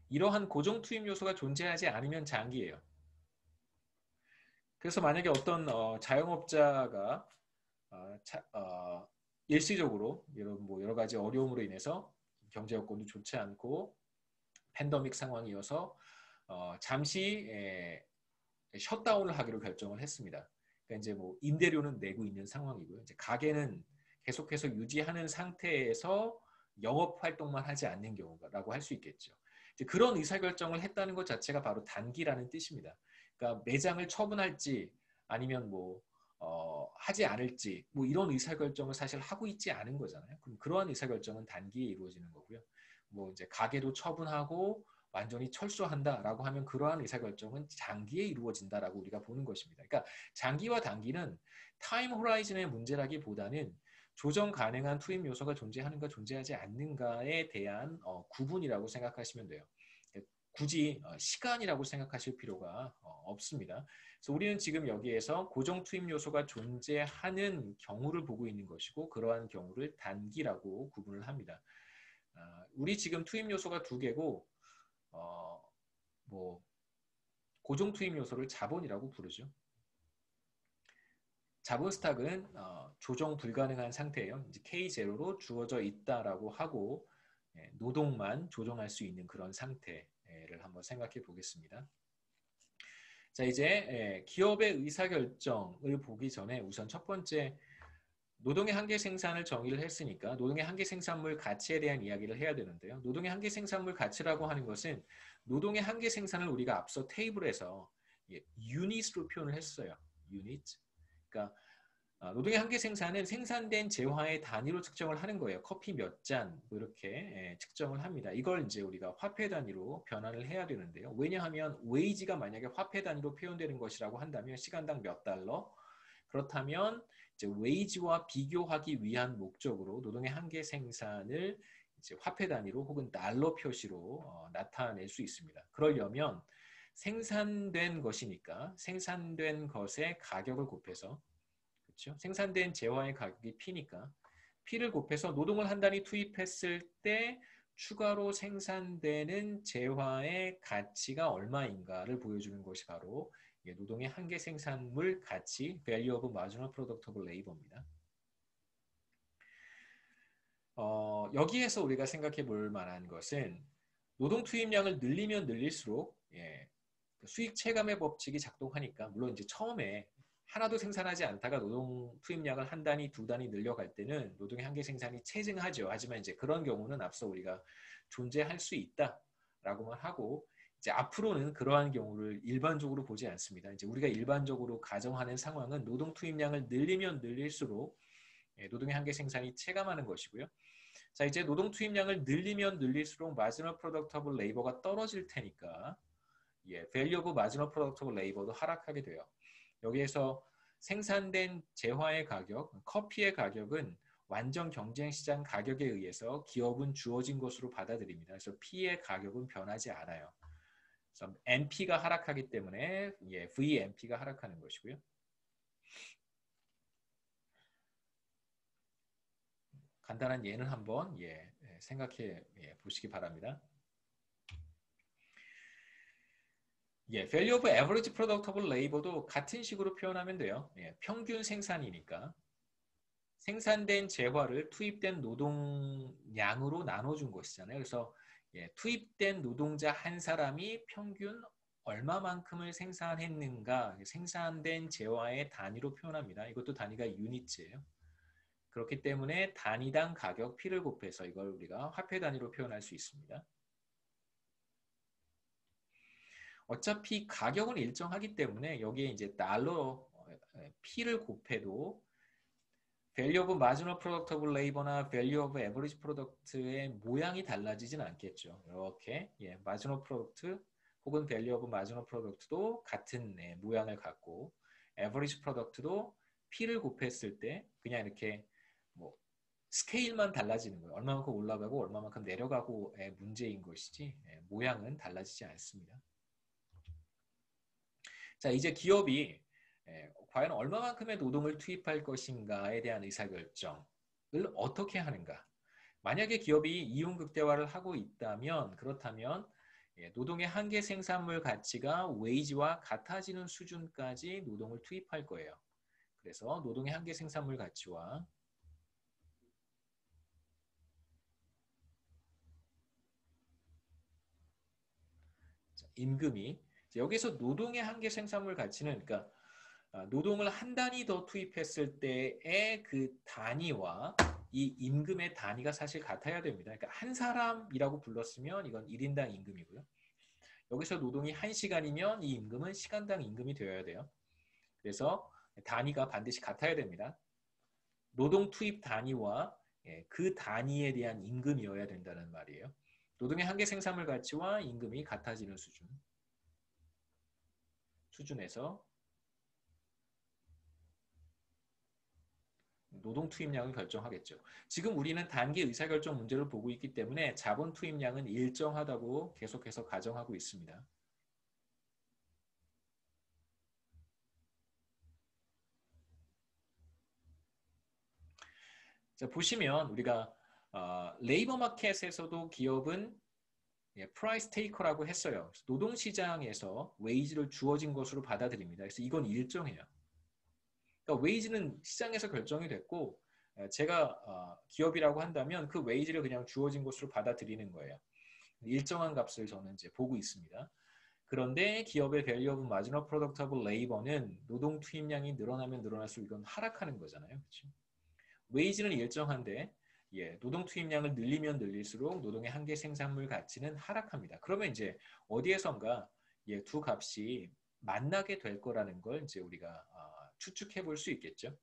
이러한 고정 투입 요소가 존재하지 않으면 장기예요. 그래서 만약에 어떤 자영업자가 일시적으로 여러 가지 어려움으로 인해서 경제 여건도 좋지 않고 팬데믹 상황이어서 잠시 셧다운을 하기로 결정을 했습니다. 그러니까 이제 뭐 임대료는 내고 있는 상황이고요. 이제 가게는 계속해서 유지하는 상태에서 영업 활동만 하지 않는 경우라고 할 수 있겠죠. 이제 그런 의사결정을 했다는 것 자체가 바로 단기라는 뜻입니다. 그러니까 매장을 처분할지 아니면 하지 않을지 이런 의사결정을 사실 하고 있지 않은 거잖아요. 그럼 그러한 의사결정은 단기에 이루어지는 거고요. 이제 가게도 처분하고 완전히 철수한다라고 하면 그러한 의사결정은 장기에 이루어진다라고 우리가 보는 것입니다. 그러니까 장기와 단기는 타임 호라이즌의 문제라기보다는 조정 가능한 투입 요소가 존재하는가 존재하지 않는가에 대한 구분이라고 생각하시면 돼요. 굳이 시간이라고 생각하실 필요가 없습니다. 그래서 우리는 지금 여기에서 고정 투입 요소가 존재하는 경우를 보고 있는 것이고 그러한 경우를 단기라고 구분을 합니다. 우리 지금 투입 요소가 두 개고 고정 투입 요소를 자본이라고 부르죠. 자본 스탁은 조정 불가능한 상태예요. 이제 K0로 주어져 있다라고 하고 노동만 조정할 수 있는 그런 상태를 한번 생각해 보겠습니다. 자, 이제 기업의 의사결정을 보기 전에 우선 첫 번째 노동의 한계 생산을 정의를 했으니까 노동의 한계 생산물 가치에 대한 이야기를 해야 되는데요. 노동의 한계 생산물 가치라고 하는 것은 노동의 한계 생산을 우리가 앞서 테이블에서 유닛으로 표현을 했어요. 유닛. 그러니까 노동의 한계 생산은 생산된 재화의 단위로 측정을 하는 거예요. 커피 몇 잔 이렇게 측정을 합니다. 이걸 이제 우리가 화폐 단위로 변환을 해야 되는데요. 왜냐하면 웨이지가 만약에 화폐 단위로 표현되는 것이라고 한다면 시간당 몇 달러 그렇다면 이제 웨이지와 비교하기 위한 목적으로 노동의 한계 생산을 이제 화폐 단위로 혹은 달러 표시로 나타낼 수 있습니다. 그러려면 생산된 것이니까 생산된 것의 가격을 곱해서 그렇죠? 생산된 재화의 가격이 P니까 P를 곱해서 노동을 한 단위 투입했을 때 추가로 생산되는 재화의 가치가 얼마인가를 보여주는 것이 바로 노동의 한계 생산물 가치, value of marginal product of labor입니다. 여기에서 우리가 생각해 볼 만한 것은 노동 투입량을 늘리면 늘릴수록 수익 체감의 법칙이 작동하니까, 물론 이제 처음에 하나도 생산하지 않다가 노동 투입량을 한 단위, 두 단위 늘려갈 때는 노동의 한계 생산이 체증하죠. 하지만 이제 그런 경우는 앞서 우리가 존재할 수 있다라고만 하고, 이제 앞으로는 그러한 경우를 일반적으로 보지 않습니다. 이제 우리가 일반적으로 가정하는 상황은 노동 투입량을 늘리면 늘릴수록 노동의 한계 생산이 체감하는 것이고요. 자, 이제 노동 투입량을 늘리면 늘릴수록 마지노 프로덕트 오브 레이버가 떨어질 테니까 value of marginal product of labor도 하락하게 돼요. 여기에서 생산된 재화의 가격, 커피의 가격은 완전 경쟁시장 가격에 의해서 기업은 주어진 것으로 받아들입니다. 그래서 P의 가격은 변하지 않아요. 그래서 NP가 하락하기 때문에 VNP가 하락하는 것이고요. 간단한 예는 한번 생각해 보시기 바랍니다. value of average product of labor도 같은 식으로 표현하면 돼요. 평균 생산이니까 생산된 재화를 투입된 노동량으로 나눠준 것이잖아요. 그래서 투입된 노동자 한 사람이 평균 얼마만큼을 생산했는가, 생산된 재화의 단위로 표현합니다. 이것도 단위가 유니츠예요. 그렇기 때문에 단위당 가격 P를 곱해서 이걸 우리가 화폐 단위로 표현할 수 있습니다. 어차피 가격은 일정하기 때문에 여기에 이제 달러 P를 곱해도 value of marginal product of labor나 value of average product의 모양이 달라지진 않겠죠. 이렇게 marginal product 혹은 value of marginal product도 같은 모양을 갖고 average product도 P를 곱했을 때 그냥 이렇게 뭐 스케일만 달라지는 거예요. 얼마만큼 올라가고 얼마만큼 내려가고의 문제인 것이지 모양은 달라지지 않습니다. 자, 이제 기업이 과연 얼마만큼의 노동을 투입할 것인가에 대한 의사결정을 어떻게 하는가. 만약에 기업이 이윤 극대화를 하고 있다면, 그렇다면 노동의 한계 생산물 가치가 웨이지와 같아지는 수준까지 노동을 투입할 거예요. 그래서 노동의 한계 생산물 가치와 임금이, 여기서 노동의 한계 생산물 가치는 그러니까 노동을 한 단위 더 투입했을 때의 그 단위와 이 임금의 단위가 사실 같아야 됩니다. 그러니까 한 사람이라고 불렀으면 이건 1인당 임금이고요. 여기서 노동이 1시간이면 이 임금은 시간당 임금이 되어야 돼요. 그래서 단위가 반드시 같아야 됩니다. 노동 투입 단위와 그 단위에 대한 임금이어야 된다는 말이에요. 노동의 한계 생산물 가치와 임금이 같아지는 수준에서 노동 투입량을 결정하겠죠. 지금 우리는 단기 의사결정 문제를 보고 있기 때문에 자본 투입량은 일정하다고 계속해서 가정하고 있습니다. 자, 보시면 우리가 레이버 마켓에서도 기업은 프라이스 테이커라고 했어요. 노동시장에서 웨이지를 주어진 것으로 받아들입니다. 그래서 이건 일정해요. 그러니까 웨이지는 시장에서 결정이 됐고 제가 기업이라고 한다면 그 웨이지를 그냥 주어진 것으로 받아들이는 거예요. 일정한 값을 저는 이제 보고 있습니다. 그런데 기업의 value of marginal product of labor는 노동 투입량이 늘어나면 늘어날수록 이건 하락하는 거잖아요. 그렇죠? 웨이지는 일정한데 노동 투입량을 늘리면 늘릴수록 노동의 한계 생산물 가치는 하락합니다. 그러면 이제 어디에선가 두 값이 만나게 될 거라는 걸 이제 우리가 추측해 볼 수 있겠죠.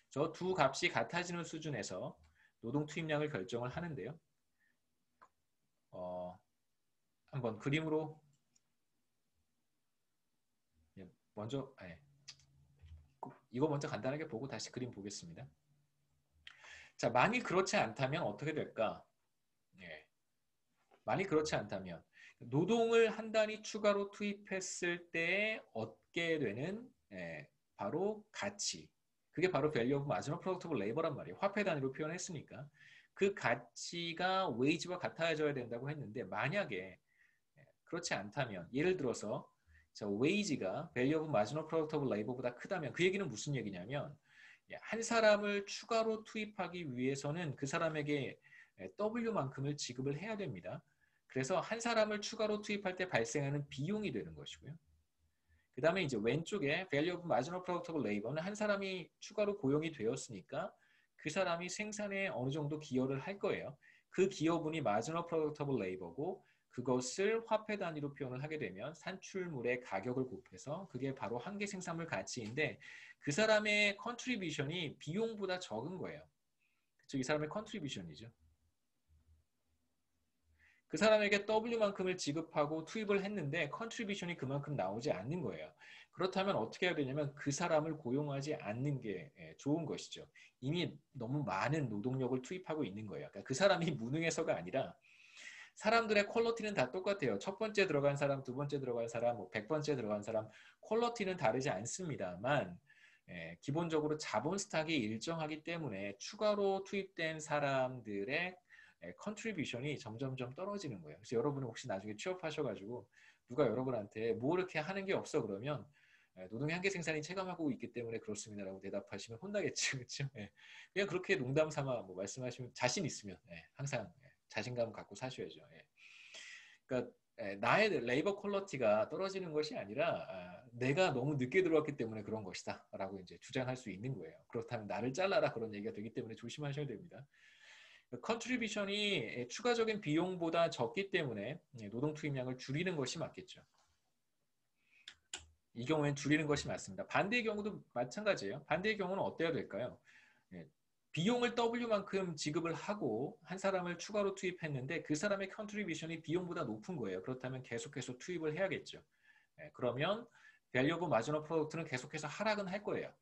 저 두 값이 같아지는 수준에서 노동 투입량을 결정을 하는데요. 한번 그림으로 먼저 이거 먼저 간단하게 보고 다시 그림 보겠습니다. 자, 만일 그렇지 않다면 어떻게 될까? 만일 그렇지 않다면 노동을 한 단위 추가로 투입했을 때 얻게 되는 바로 가치, 그게 바로 value of marginal product of labor란 말이에요. 화폐 단위로 표현했으니까 그 가치가 웨이지와 같아져야 된다고 했는데 만약에 그렇지 않다면 예를 들어서 자, wage가 value of marginal product of labor보다 크다면 그 얘기는 무슨 얘기냐면 한 사람을 추가로 투입하기 위해서는 그 사람에게 W만큼을 지급을 해야 됩니다. 그래서 한 사람을 추가로 투입할 때 발생하는 비용이 되는 것이고요. 그 다음에 이제 왼쪽에 value of marginal product of labor는 한 사람이 추가로 고용이 되었으니까 그 사람이 생산에 어느 정도 기여를 할 거예요. 그 기여분이 marginal product of labor고 그것을 화폐 단위로 표현을 하게 되면 산출물의 가격을 곱해서 그게 바로 한계 생산물 가치인데 그 사람의 컨트리뷰션이 비용보다 적은 거예요. 그렇죠? 이 사람의 컨트리뷰션이죠. 그 사람에게 W만큼을 지급하고 투입을 했는데 컨트리뷰션이 그만큼 나오지 않는 거예요. 그렇다면 어떻게 해야 되냐면 그 사람을 고용하지 않는 게 좋은 것이죠. 이미 너무 많은 노동력을 투입하고 있는 거예요. 그러니까 그 사람이 무능해서가 아니라 사람들의 퀄리티는 다 똑같아요. 첫 번째 들어간 사람, 두 번째 들어간 사람, 100번째 들어간 사람 퀄리티는 다르지 않습니다만 기본적으로 자본 스탁이 일정하기 때문에 추가로 투입된 사람들의 컨트리뷰션이 점점점 떨어지는 거예요. 그래서 여러분은 혹시 나중에 취업하셔가지고 누가 여러분한테 뭐 이렇게 하는 게 없어 그러면 노동의 한계 생산이 체감하고 있기 때문에 그렇습니다라고 대답하시면 혼나겠죠, 그렇죠? 그냥 그렇게 농담 삼아 뭐 말씀하시면 자신 있으면 항상 자신감 갖고 사셔야죠. 그러니까 나의 레이버 퀄리티가 떨어지는 것이 아니라 내가 너무 늦게 들어왔기 때문에 그런 것이다 라고 이제 주장할 수 있는 거예요. 그렇다면 나를 잘라라 그런 얘기가 되기 때문에 조심하셔야 됩니다. 컨트리뷰션이 추가적인 비용보다 적기 때문에 노동 투입량을 줄이는 것이 맞겠죠. 이 경우엔 줄이는 것이 맞습니다. 반대의 경우도 마찬가지예요. 반대의 경우는 어때야 될까요? 비용을 W만큼 지급을 하고 한 사람을 추가로 투입했는데 그 사람의 컨트리뷰션이 비용보다 높은 거예요. 그렇다면 계속해서 투입을 해야겠죠. 그러면 value of marginal product는 계속해서 하락은 할 거예요.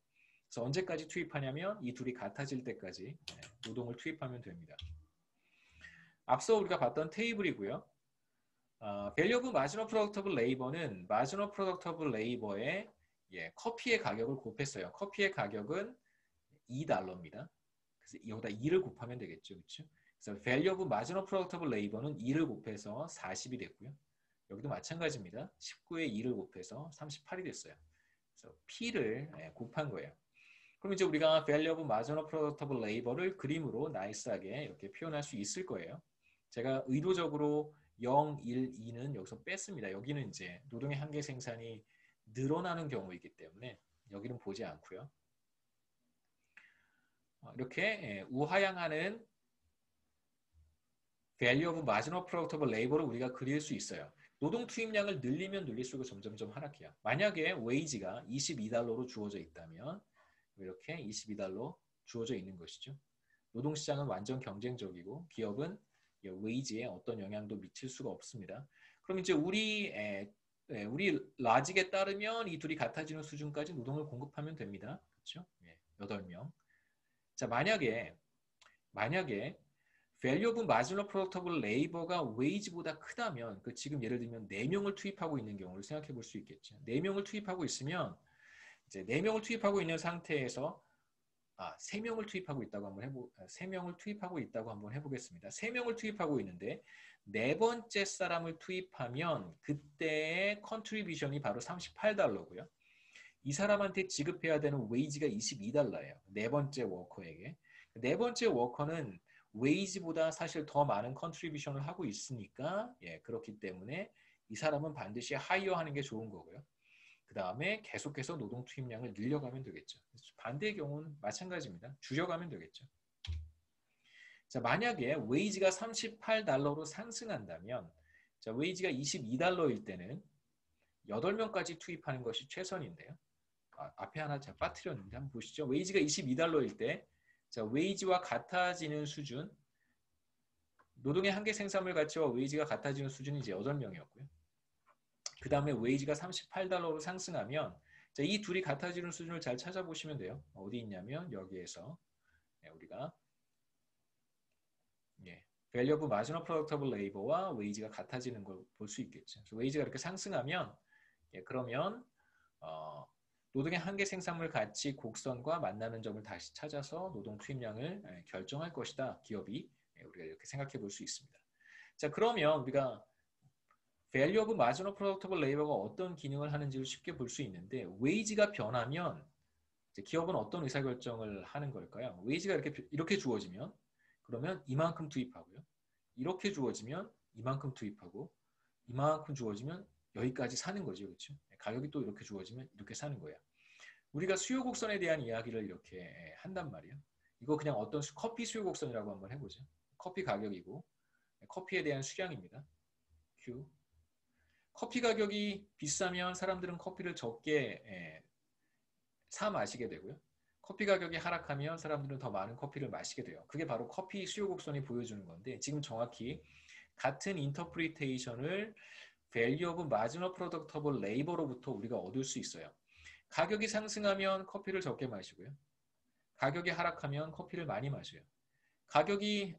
그래서 언제까지 투입하냐면 이 둘이 같아질 때까지 노동을 투입하면 됩니다. 앞서 우리가 봤던 테이블이고요. value of marginal product of labor는 marginal product of labor의 커피의 가격을 곱했어요. 커피의 가격은 $2입니다. 그래서 여기다 2를 곱하면 되겠죠. 그렇죠? 그래서 value of marginal product of labor는 2를 곱해서 40이 됐고요. 여기도 마찬가지입니다. 19에 2를 곱해서 38이 됐어요. 그래서 P를 곱한 거예요. 그럼 이제 우리가 value of marginal product of labor를 그림으로 나이스하게 이렇게 표현할 수 있을 거예요. 제가 의도적으로 0, 1, 2는 여기서 뺐습니다. 여기는 이제 노동의 한계 생산이 늘어나는 경우이기 때문에 여기는 보지 않고요. 이렇게 우하향하는 value of marginal product of labor를 우리가 그릴 수 있어요. 노동 투입량을 늘리면 늘릴수록 점점점 하락해요. 만약에 wage가 $22로 주어져 있다면 이렇게 $22 주어져 있는 것이죠. 노동시장은 완전 경쟁적이고 기업은 wage에 어떤 영향도 미칠 수가 없습니다. 그럼 이제 우리 라직에 따르면 이 둘이 같아지는 수준까지 노동을 공급하면 됩니다. 그렇죠? 8명. 자, 만약에 value of marginal product of labor가 wage보다 크다면 지금 예를 들면 4명을 투입하고 있는 경우를 생각해 볼 수 있겠죠. 4명을 투입하고 있으면 이제 4명을 투입하고 있는 상태에서 3명을 투입하고 있다고 한번 3명을 투입하고 있다고 한번 해보겠습니다. 3명을 투입하고 있는데 네 번째 사람을 투입하면 그때의 컨트리뷰션이 바로 $38고요. 이 사람한테 지급해야 되는 웨이지가 $22예요. 네 번째 워커에게. 네 번째 워커는 웨이지보다 사실 더 많은 컨트리뷰션을 하고 있으니까 그렇기 때문에 이 사람은 반드시 하이어하는 게 좋은 거고요. 그 다음에 계속해서 노동 투입량을 늘려가면 되겠죠. 반대의 경우는 마찬가지입니다. 줄여가면 되겠죠. 자, 만약에 웨이지가 $38로 상승한다면 자, 웨이지가 $22일 때는 8명까지 투입하는 것이 최선인데요. 앞에 하나 제가 빠뜨렸는데 한번 보시죠. 웨이지가 $22일 때 자, 웨이지와 같아지는 수준 노동의 한계 생산물 가치와 웨이지가 같아지는 수준이 이제 8명이었고요. 그 다음에 웨이지가 $38로 상승하면 자, 이 둘이 같아지는 수준을 잘 찾아보시면 돼요. 어디 있냐면 여기에서 우리가 value of marginal product of labor와 웨이지가 같아지는 걸 볼 수 있겠죠. 그래서 웨이지가 이렇게 상승하면 그러면 노동의 한계 생산물 가치 곡선과 만나는 점을 다시 찾아서 노동 투입량을 결정할 것이다. 기업이 우리가 이렇게 생각해 볼 수 있습니다. 자, 그러면 우리가 value of marginal product of labor가 어떤 기능을 하는지를 쉽게 볼 수 있는데 wage가 변하면 이제 기업은 어떤 의사결정을 하는 걸까요? wage가 이렇게 주어지면 그러면 이만큼 투입하고요. 이렇게 주어지면 이만큼 투입하고 이만큼 주어지면 여기까지 사는 거죠. 그렇죠? 가격이 또 이렇게 주어지면 이렇게 사는 거예요. 우리가 수요 곡선에 대한 이야기를 이렇게 한단 말이에요. 이거 그냥 어떤 커피 수요 곡선이라고 한번 해보죠. 커피 가격이고 커피에 대한 수량입니다. Q. 커피 가격이 비싸면 사람들은 커피를 적게 사 마시게 되고요. 커피 가격이 하락하면 사람들은 더 많은 커피를 마시게 돼요. 그게 바로 커피 수요 곡선이 보여주는 건데 지금 정확히 같은 인터프리테이션을 value of marginal product of labor로부터 우리가 얻을 수 있어요. 가격이 상승하면 커피를 적게 마시고요. 가격이 하락하면 커피를 많이 마셔요. 가격이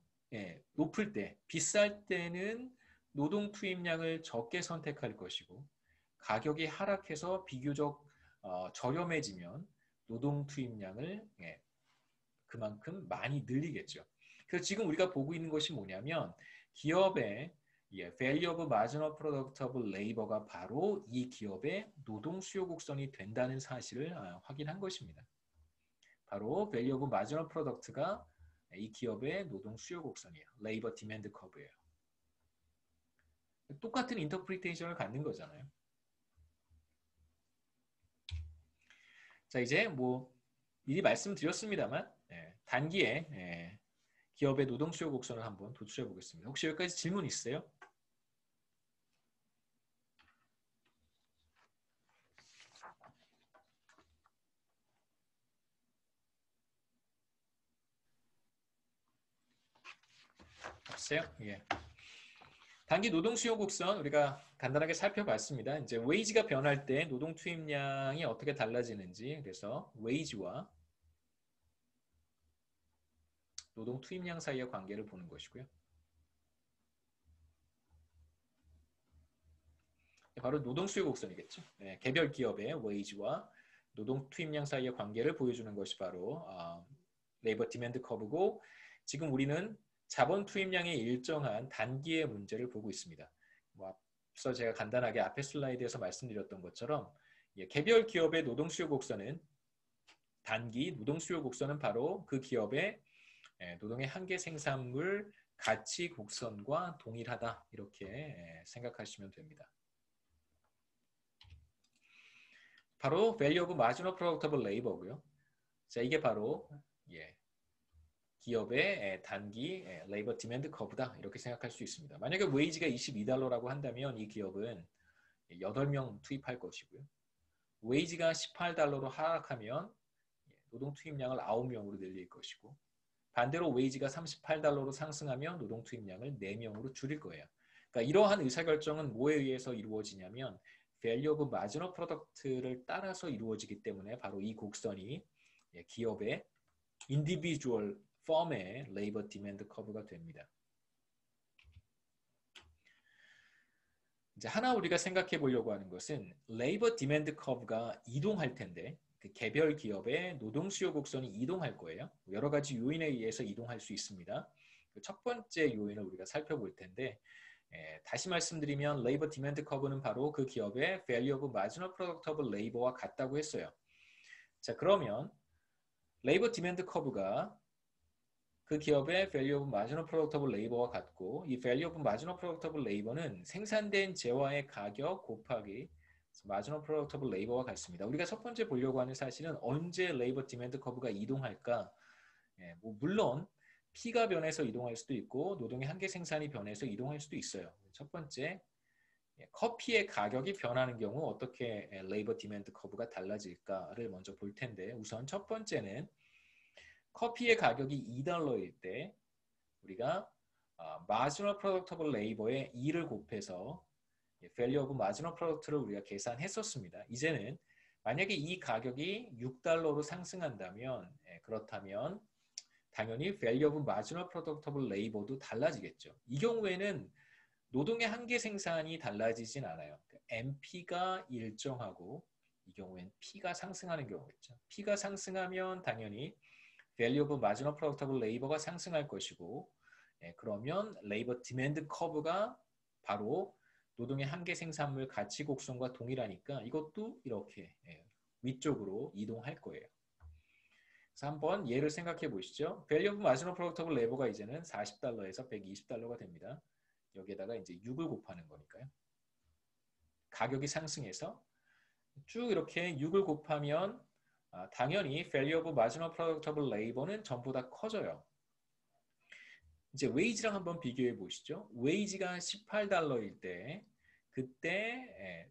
높을 때, 비쌀 때는 노동 투입량을 적게 선택할 것이고 가격이 하락해서 비교적 저렴해지면 노동 투입량을 그만큼 많이 늘리겠죠. 그래서 지금 우리가 보고 있는 것이 뭐냐면 기업의 value of marginal product of labor가 바로 이 기업의 노동 수요 곡선이 된다는 사실을 확인한 것입니다. 바로 value of marginal product가 이 기업의 노동 수요 곡선이에요. labor demand curve예요. 똑같은 인터프리테이션을 갖는 거잖아요. 자, 이제 뭐 미리 말씀드렸습니다만 단기에 기업의 노동 수요 곡선을 한번 도출해 보겠습니다. 혹시 여기까지 질문 있으세요? 없어요? 예. 단기 노동 수요 곡선 우리가 간단하게 살펴봤습니다. 이제 웨이지가 변할 때 노동 투입량이 어떻게 달라지는지 그래서 웨이지와 노동 투입량 사이의 관계를 보는 것이고요. 바로 노동 수요 곡선이겠죠. 개별 기업의 웨이지와 노동 투입량 사이의 관계를 보여주는 것이 바로 레이버 디맨드 커브고 지금 우리는 자본 투입량의 일정한 단기의 문제를 보고 있습니다. 앞서 제가 간단하게 앞에 슬라이드에서 말씀드렸던 것처럼 개별 기업의 노동 수요 곡선은 단기 노동 수요 곡선은 바로 그 기업의 노동의 한계 생산물 가치 곡선과 동일하다 이렇게 생각하시면 됩니다. 바로 value of marginal product of labor고요. 자, 이게 바로 기업의 단기 레이버 디맨드 커브다 이렇게 생각할 수 있습니다. 만약에 웨이지가 $22라고 한다면 이 기업은 8명 투입할 것이고요. 웨이지가 $18로 하락하면 노동 투입량을 9명으로 늘릴 것이고 반대로 웨이지가 $38로 상승하면 노동 투입량을 4명으로 줄일 거예요. 그러니까 이러한 의사결정은 뭐에 의해서 이루어지냐면 value of marginal product를 따라서 이루어지기 때문에 바로 이 곡선이 기업의 individual firm의 labor demand curve가 됩니다. 이제 하나 우리가 생각해 보려고 하는 것은 labor demand curve가 이동할 텐데 그 개별 기업의 노동 수요 곡선이 이동할 거예요. 여러 가지 요인에 의해서 이동할 수 있습니다. 첫 번째 요인을 우리가 살펴볼 텐데 다시 말씀드리면 labor demand curve는 바로 그 기업의 value of marginal product of labor와 같다고 했어요. 자, 그러면 labor demand curve가 그 기업의 value of marginal product of labor와 같고 이 value of marginal product of labor는 생산된 재화의 가격 곱하기 marginal product of labor와 같습니다. 우리가 첫 번째 보려고 하는 사실은 언제 labor demand curve가 이동할까? 물론 P가 변해서 이동할 수도 있고 노동의 한계 생산이 변해서 이동할 수도 있어요. 첫 번째, 커피의 가격이 변하는 경우 어떻게 레이버 디맨드 커브가 달라질까를 먼저 볼 텐데 우선 첫 번째는 커피의 가격이 $2일 때 우리가 marginal product of labor의 2를 곱해서 value of marginal product를 우리가 계산했었습니다. 이제는 만약에 이 가격이 $6로 상승한다면 그렇다면 당연히 value of marginal product of labor도 달라지겠죠. 이 경우에는 노동의 한계 생산이 달라지진 않아요. MP가 일정하고 이 경우에는 P가 상승하는 경우겠죠. P가 상승하면 당연히 value of marginal product of labor가 상승할 것이고 그러면 labor demand curve가 바로 노동의 한계 생산물 가치 곡선과 동일하니까 이것도 이렇게 위쪽으로 이동할 거예요. 그래서 한번 예를 생각해 보시죠. Value of Marginal Productable Labor가 이제는 $40에서 $120가 됩니다. 여기에다가 이제 6을 곱하는 거니까요. 가격이 상승해서 쭉 이렇게 6을 곱하면 당연히 Value of Marginal Productable Labor는 전부 다 커져요. 이제 wage랑 한번 비교해 보시죠. wage가 $18일 때 그때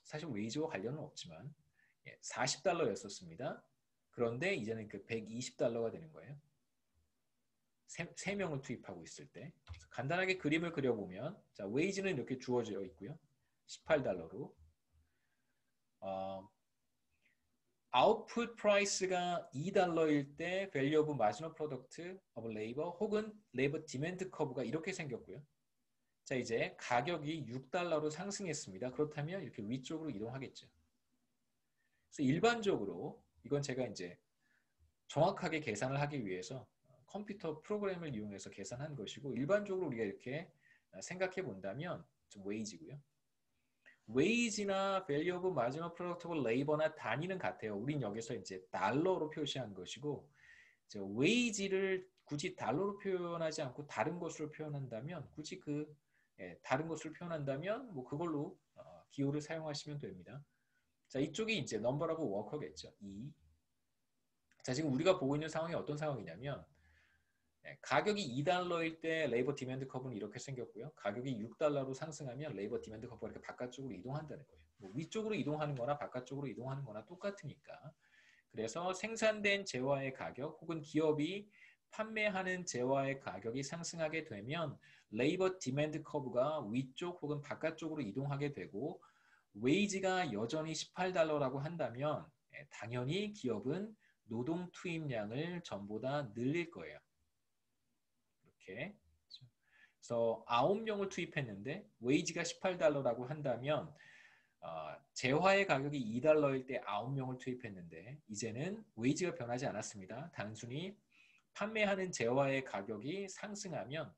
사실 wage와 관련은 없지만 $40였었습니다. 그런데 이제는 그 $120가 되는 거예요. 3명을 투입하고 있을 때. 간단하게 그림을 그려보면 자, wage는 이렇게 주어져 있고요. $18로 아웃풋 프라이스가 $2일 때 value of marginal product of labor 혹은 labor demand curve가 이렇게 생겼고요. 자, 이제 가격이 $6로 상승했습니다. 그렇다면 이렇게 위쪽으로 이동하겠죠. 그래서 일반적으로 이건 제가 이제 정확하게 계산을 하기 위해서 컴퓨터 프로그램을 이용해서 계산한 것이고 일반적으로 우리가 이렇게 생각해 본다면 좀 wage고요. wage나 value of marginal productable labor나 단위는 같아요. 우린 여기서 이제 달러로 표시한 것이고 wage를 굳이 달러로 표현하지 않고 다른 것으로 표현한다면 굳이 다른 것으로 표현한다면 뭐 그걸로 기호를 사용하시면 됩니다. 자, 이쪽이 이제 넘버라고 워커겠죠. 2. 자, 지금 우리가 보고 있는 상황이 어떤 상황이냐면 가격이 $2일 때 레이버 디맨드 커브는 이렇게 생겼고요. 가격이 $6로 상승하면 레이버 디맨드 커브가 이렇게 바깥쪽으로 이동한다는 거예요. 뭐 위쪽으로 이동하는 거나 바깥쪽으로 이동하는 거나 똑같으니까. 그래서 생산된 재화의 가격 혹은 기업이 판매하는 재화의 가격이 상승하게 되면 레이버 디맨드 커브가 위쪽 혹은 바깥쪽으로 이동하게 되고 웨이지가 여전히 $18라고 한다면 당연히 기업은 노동 투입량을 전보다 늘릴 거예요. 이렇게. 그래서 9명을 투입했는데 웨이지가 $18라고 한다면 재화의 가격이 $2일 때 9명을 투입했는데 이제는 웨이지가 변하지 않았습니다. 단순히 판매하는 재화의 가격이 상승하면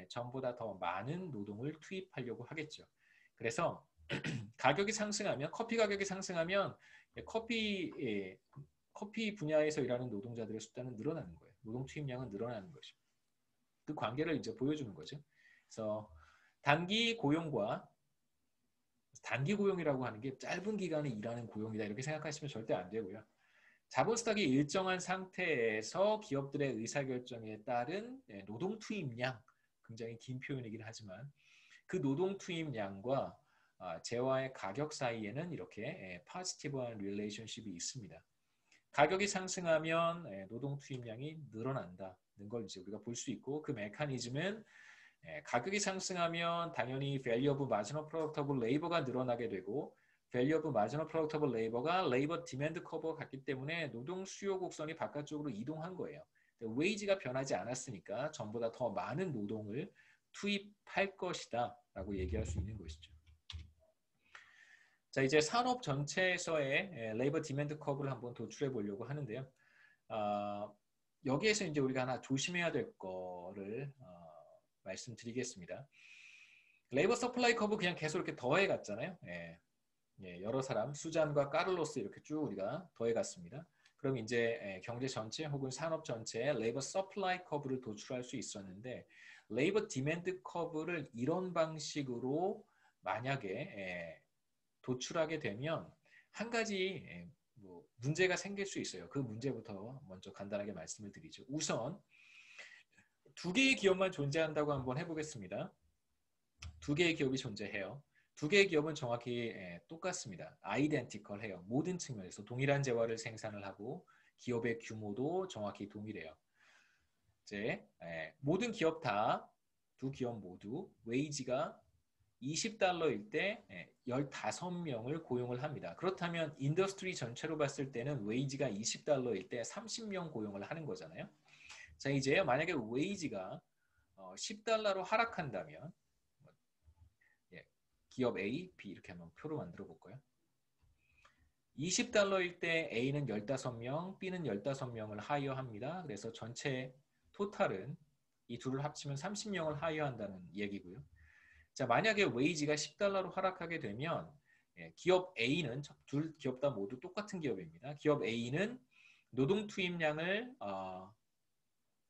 전보다 더 많은 노동을 투입하려고 하겠죠. 그래서 가격이 상승하면 커피 가격이 상승하면 커피 분야에서 일하는 노동자들의 숫자는 늘어나는 거예요. 노동 투입량은 늘어나는 것이죠. 그 관계를 이제 보여주는 거죠. 그래서 단기 고용이라고 하는 게 짧은 기간에 일하는 고용이다 이렇게 생각하시면 절대 안 되고요. 자본 스탁이 일정한 상태에서 기업들의 의사결정에 따른 노동 투입량, 굉장히 긴 표현이긴 하지만 그 노동 투입량과 재화의 가격 사이에는 이렇게 포지티브한 릴레이션십이 있습니다. 가격이 상승하면 노동 투입량이 늘어난다는 걸 이제 우리가 볼 수 있고 그 메커니즘은 가격이 상승하면 당연히 value of marginal productable labor가 늘어나게 되고 value of marginal productable labor가 labor demand curve가 같기 때문에 노동 수요 곡선이 바깥쪽으로 이동한 거예요. wage가 변하지 않았으니까 전보다 더 많은 노동을 투입할 것이다 라고 얘기할 수 있는 것이죠. 자, 이제 산업 전체에서의 레이버 디맨드 커브를 한번 도출해 보려고 하는데요. 여기에서 이제 우리가 하나 조심해야 될 거를 말씀드리겠습니다. 레이버 서플라이 커브 그냥 계속 이렇게 더해 갔잖아요. 여러 사람, 수잔과 카를로스 이렇게 쭉 우리가 더해 갔습니다. 그럼 이제 경제 전체 혹은 산업 전체에 레이버 서플라이 커브를 도출할 수 있었는데 레이버 디맨드 커브를 이런 방식으로 만약에 도출하게 되면 한 가지 문제가 생길 수 있어요. 그 문제부터 먼저 간단하게 말씀을 드리죠. 우선 두 개의 기업만 존재한다고 한번 해보겠습니다. 두 개의 기업이 존재해요. 두 개의 기업은 정확히 똑같습니다. 아이덴티컬해요. 모든 측면에서 동일한 재화를 생산을 하고 기업의 규모도 정확히 동일해요. 이제 모든 기업 두 기업 모두 웨이지가 $20일 때 15명을 고용을 합니다. 그렇다면 인더스트리 전체로 봤을 때는 웨이지가 $20일 때 30명 고용을 하는 거잖아요. 자, 이제 만약에 웨이지가 $10로 하락한다면 기업 A, B 이렇게 한번 표로 만들어 볼까요? $20일 때 A는 15명, B는 15명을 하이어합니다. 그래서 전체 토탈은 이 둘을 합치면 30명을 하이어한다는 얘기고요. 자, 만약에 웨이지가 10달러로 하락하게 되면 기업 A는 둘 기업 다 모두 똑같은 기업입니다. 기업 A는 노동 투입량을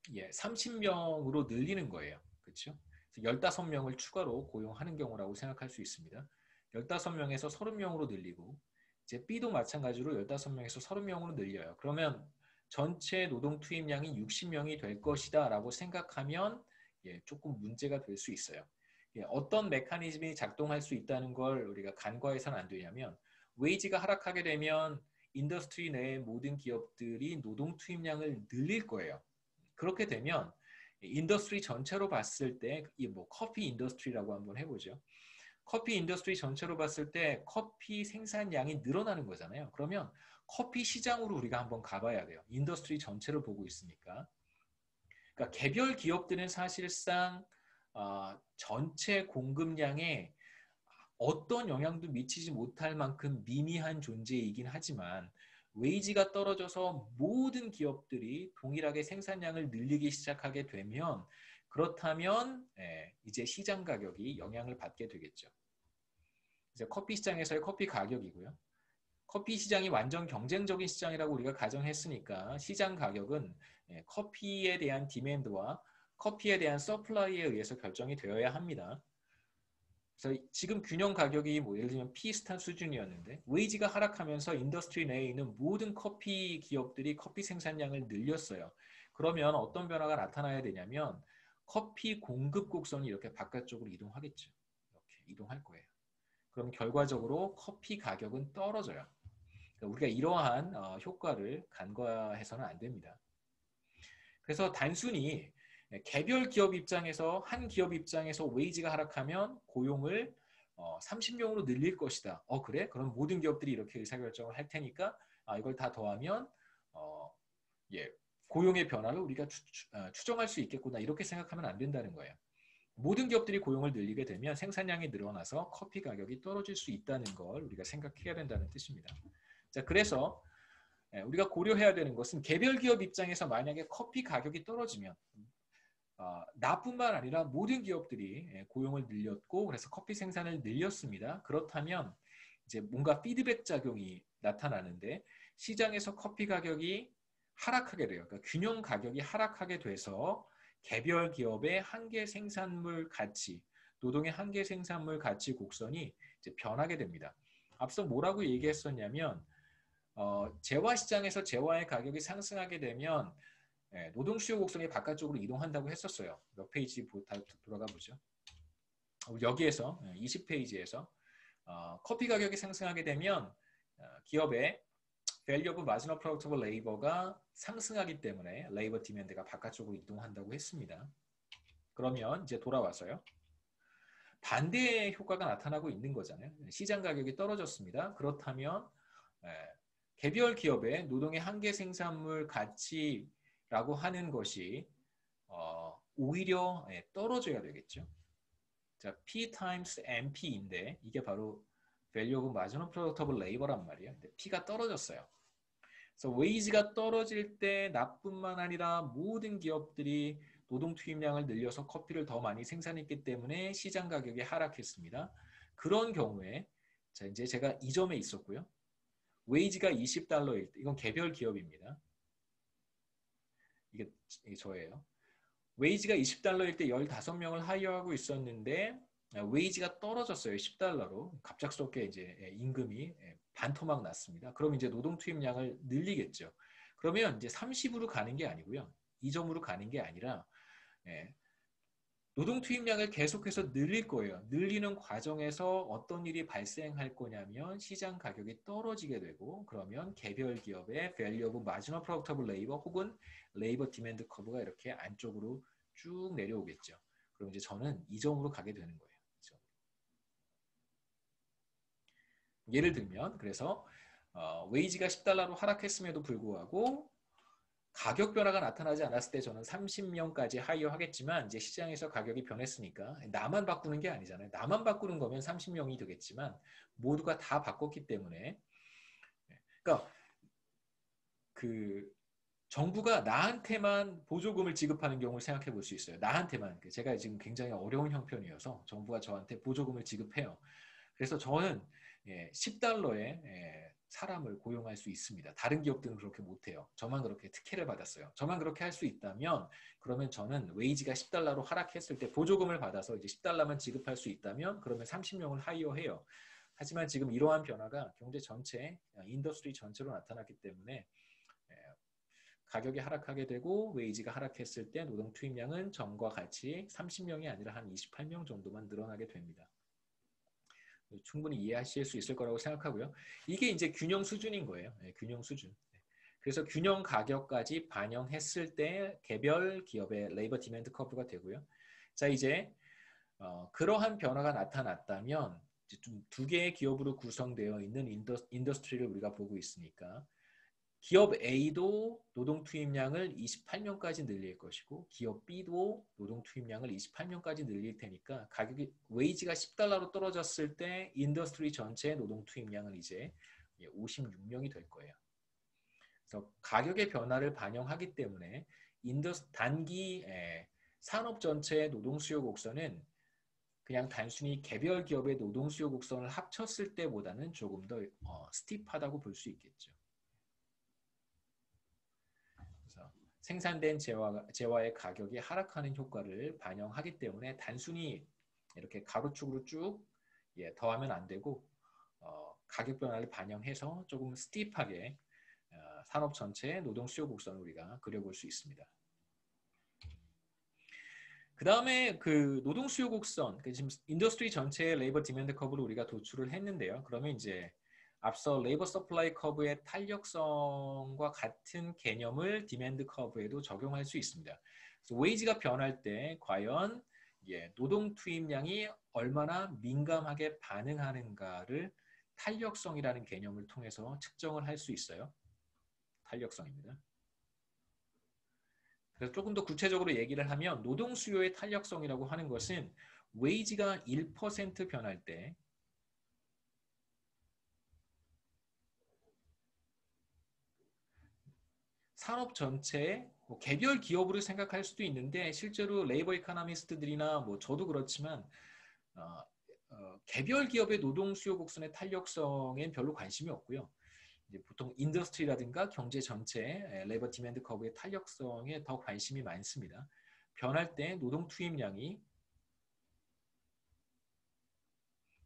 30명으로 늘리는 거예요. 그렇죠? 15명을 추가로 고용하는 경우라고 생각할 수 있습니다. 15명에서 30명으로 늘리고 이제 B도 마찬가지로 15명에서 30명으로 늘려요. 그러면 전체 노동 투입량이 60명이 될 것이다 라고 생각하면 조금 문제가 될 수 있어요. 어떤 메커니즘이 작동할 수 있다는 걸 우리가 간과해서는 안 되냐면 웨이지가 하락하게 되면 인더스트리 내의 모든 기업들이 노동 투입량을 늘릴 거예요. 그렇게 되면 인더스트리 전체로 봤을 때 커피 인더스트리라고 한번 해보죠. 커피 인더스트리 전체로 봤을 때 커피 생산량이 늘어나는 거잖아요. 그러면 커피 시장으로 우리가 한번 가봐야 돼요. 인더스트리 전체를 보고 있으니까. 그러니까 개별 기업들은 사실상 전체 공급량에 어떤 영향도 미치지 못할 만큼 미미한 존재이긴 하지만 웨이지가 떨어져서 모든 기업들이 동일하게 생산량을 늘리기 시작하게 되면 그렇다면 이제 시장 가격이 영향을 받게 되겠죠. 이제 커피 시장에서의 커피 가격이고요. 커피 시장이 완전 경쟁적인 시장이라고 우리가 가정했으니까 시장 가격은 커피에 대한 디맨드와 커피에 대한 서플라이에 의해서 결정이 되어야 합니다. 그래서 지금 균형 가격이 예를 들면 비슷한 수준이었는데 웨이지가 하락하면서 인더스트리 내에 있는 모든 커피 기업들이 커피 생산량을 늘렸어요. 그러면 어떤 변화가 나타나야 되냐면 커피 공급 곡선이 이렇게 바깥쪽으로 이동하겠죠. 이렇게 이동할 거예요. 그럼 결과적으로 커피 가격은 떨어져요. 그러니까 우리가 이러한 효과를 간과해서는 안 됩니다. 그래서 단순히 개별 기업 입장에서 한 기업 입장에서 웨이지가 하락하면 고용을 30명으로 늘릴 것이다. 그래? 그럼 모든 기업들이 이렇게 의사결정을 할 테니까 이걸 다 더하면 고용의 변화를 우리가 추정할 수 있겠구나. 이렇게 생각하면 안 된다는 거예요. 모든 기업들이 고용을 늘리게 되면 생산량이 늘어나서 커피 가격이 떨어질 수 있다는 걸 우리가 생각해야 된다는 뜻입니다. 자, 그래서 우리가 고려해야 되는 것은 개별 기업 입장에서 만약에 커피 가격이 떨어지면 나뿐만 아니라 모든 기업들이 고용을 늘렸고 그래서 커피 생산을 늘렸습니다. 그렇다면 이제 뭔가 피드백 작용이 나타나는데 시장에서 커피 가격이 하락하게 돼요. 그러니까 균형 가격이 하락하게 돼서 개별 기업의 한계 생산물 가치, 노동의 한계 생산물 가치 곡선이 이제 변하게 됩니다. 앞서 뭐라고 얘기했었냐면 재화 시장에서 재화의 가격이 상승하게 되면 노동 수요 곡선이 바깥쪽으로 이동한다고 했었어요. 몇 페이지 돌아가 보죠. 여기에서 20페이지에서 커피 가격이 상승하게 되면 기업의 Value of Marginal Productive Labor가 상승하기 때문에 레이버 디맨드가 바깥쪽으로 이동한다고 했습니다. 그러면 이제 돌아와서요. 반대의 효과가 나타나고 있는 거잖아요. 시장 가격이 떨어졌습니다. 그렇다면 개별 기업의 노동의 한계 생산물 가치라고 하는 것이 오히려 떨어져야 되겠죠. 자, P times MP인데 이게 바로 Value of Marginal Productive Labor란 말이에요. 근데 P가 떨어졌어요. 그래서 웨이지가 떨어질 때 나뿐만 아니라 모든 기업들이 노동 투입량을 늘려서 커피를 더 많이 생산했기 때문에 시장 가격이 하락했습니다. 그런 경우에 자, 이제 제가 이 점에 있었고요. 웨이지가 20달러일 때 이건 개별 기업입니다. 이게 저예요. 웨이지가 20달러일 때 15명을 하이어하고 있었는데 웨이지가 떨어졌어요. 10달러로. 갑작스럽게 이제 임금이 반토막 났습니다. 그럼 이제 노동 투입량을 늘리겠죠. 그러면 이제 30으로 가는 게 아니고요. 2점으로 가는 게 아니라 노동 투입량을 계속해서 늘릴 거예요. 늘리는 과정에서 어떤 일이 발생할 거냐면 시장 가격이 떨어지게 되고 그러면 개별 기업의 Value of Marginal Productive Labor 혹은 Labor Demand Curve가 이렇게 안쪽으로 쭉 내려오겠죠. 그럼 이제 저는 이 점으로 가게 되는 거예요. 예를 들면 그래서 웨이지가 10달러로 하락했음에도 불구하고 가격 변화가 나타나지 않았을 때 저는 30명까지 하이어 하겠지만 이제 시장에서 가격이 변했으니까 나만 바꾸는 게 아니잖아요. 나만 바꾸는 거면 30명이 되겠지만 모두가 다 바꿨기 때문에 그러니까 정부가 나한테만 보조금을 지급하는 경우를 생각해 볼 수 있어요. 나한테만. 제가 지금 굉장히 어려운 형편이어서 정부가 저한테 보조금을 지급해요. 그래서 저는 10달러에 사람을 고용할 수 있습니다. 다른 기업들은 그렇게 못해요. 저만 그렇게 특혜를 받았어요. 저만 그렇게 할 수 있다면 그러면 저는 웨이지가 10달러로 하락했을 때 보조금을 받아서 이제 10달러만 지급할 수 있다면 그러면 30명을 하이어해요. 하지만 지금 이러한 변화가 경제 전체, 인더스트리 전체로 나타났기 때문에 가격이 하락하게 되고 웨이지가 하락했을 때 노동 투입량은 전과 같이 30명이 아니라 한 28명 정도만 늘어나게 됩니다. 충분히 이해하실 수 있을 거라고 생각하고요. 이게 이제 균형 수준인 거예요. 균형 수준. 그래서 균형 가격까지 반영했을 때 개별 기업의 레이버 디맨드 커브가 되고요. 자, 이제 그러한 변화가 나타났다면 좀 두 개의 기업으로 구성되어 있는 인더스트리를 우리가 보고 있으니까 기업 A도 노동 투입량을 28명까지 늘릴 것이고 기업 B도 노동 투입량을 28명까지 늘릴 테니까 가격이 웨이지가 10달러로 떨어졌을 때 인더스트리 전체의 노동 투입량은 이제 56명이 될 거예요. 그래서 가격의 변화를 반영하기 때문에 단기 산업 전체의 노동 수요 곡선은 그냥 단순히 개별 기업의 노동 수요 곡선을 합쳤을 때보다는 조금 더 스티프하다고 볼 수 있겠죠. 그래서 생산된 재화의 가격이 하락하는 효과를 반영하기 때문에 단순히 이렇게 가로축으로 쭉 더하면 안 되고 가격 변화를 반영해서 조금 스티프하게 산업 전체의 노동 수요 곡선을 우리가 그려볼 수 있습니다. 그 다음에 그 노동 수요 곡선, 지금 인더스트리 전체의 레이버 디맨드 커브를 우리가 도출을 했는데요. 그러면 이제 앞서 레이버 서플라이 커브의 탄력성과 같은 개념을 디맨드 커브에도 적용할 수 있습니다. 그래서 웨이지가 변할 때 과연 노동 투입량이 얼마나 민감하게 반응하는가를 탄력성이라는 개념을 통해서 측정을 할 수 있어요. 탄력성입니다. 그래서 조금 더 구체적으로 얘기를 하면 노동 수요의 탄력성이라고 하는 것은 웨이지가 1% 변할 때 산업 전체의 개별 기업으로 생각할 수도 있는데 실제로 레이버 이코노미스트들이나 저도 그렇지만 개별 기업의 노동 수요 곡선의 탄력성엔 별로 관심이 없고요. 이제 보통 인더스트리라든가 경제 전체 레이버 디맨드 커브의 탄력성에 더 관심이 많습니다. 변할 때 노동 투입량이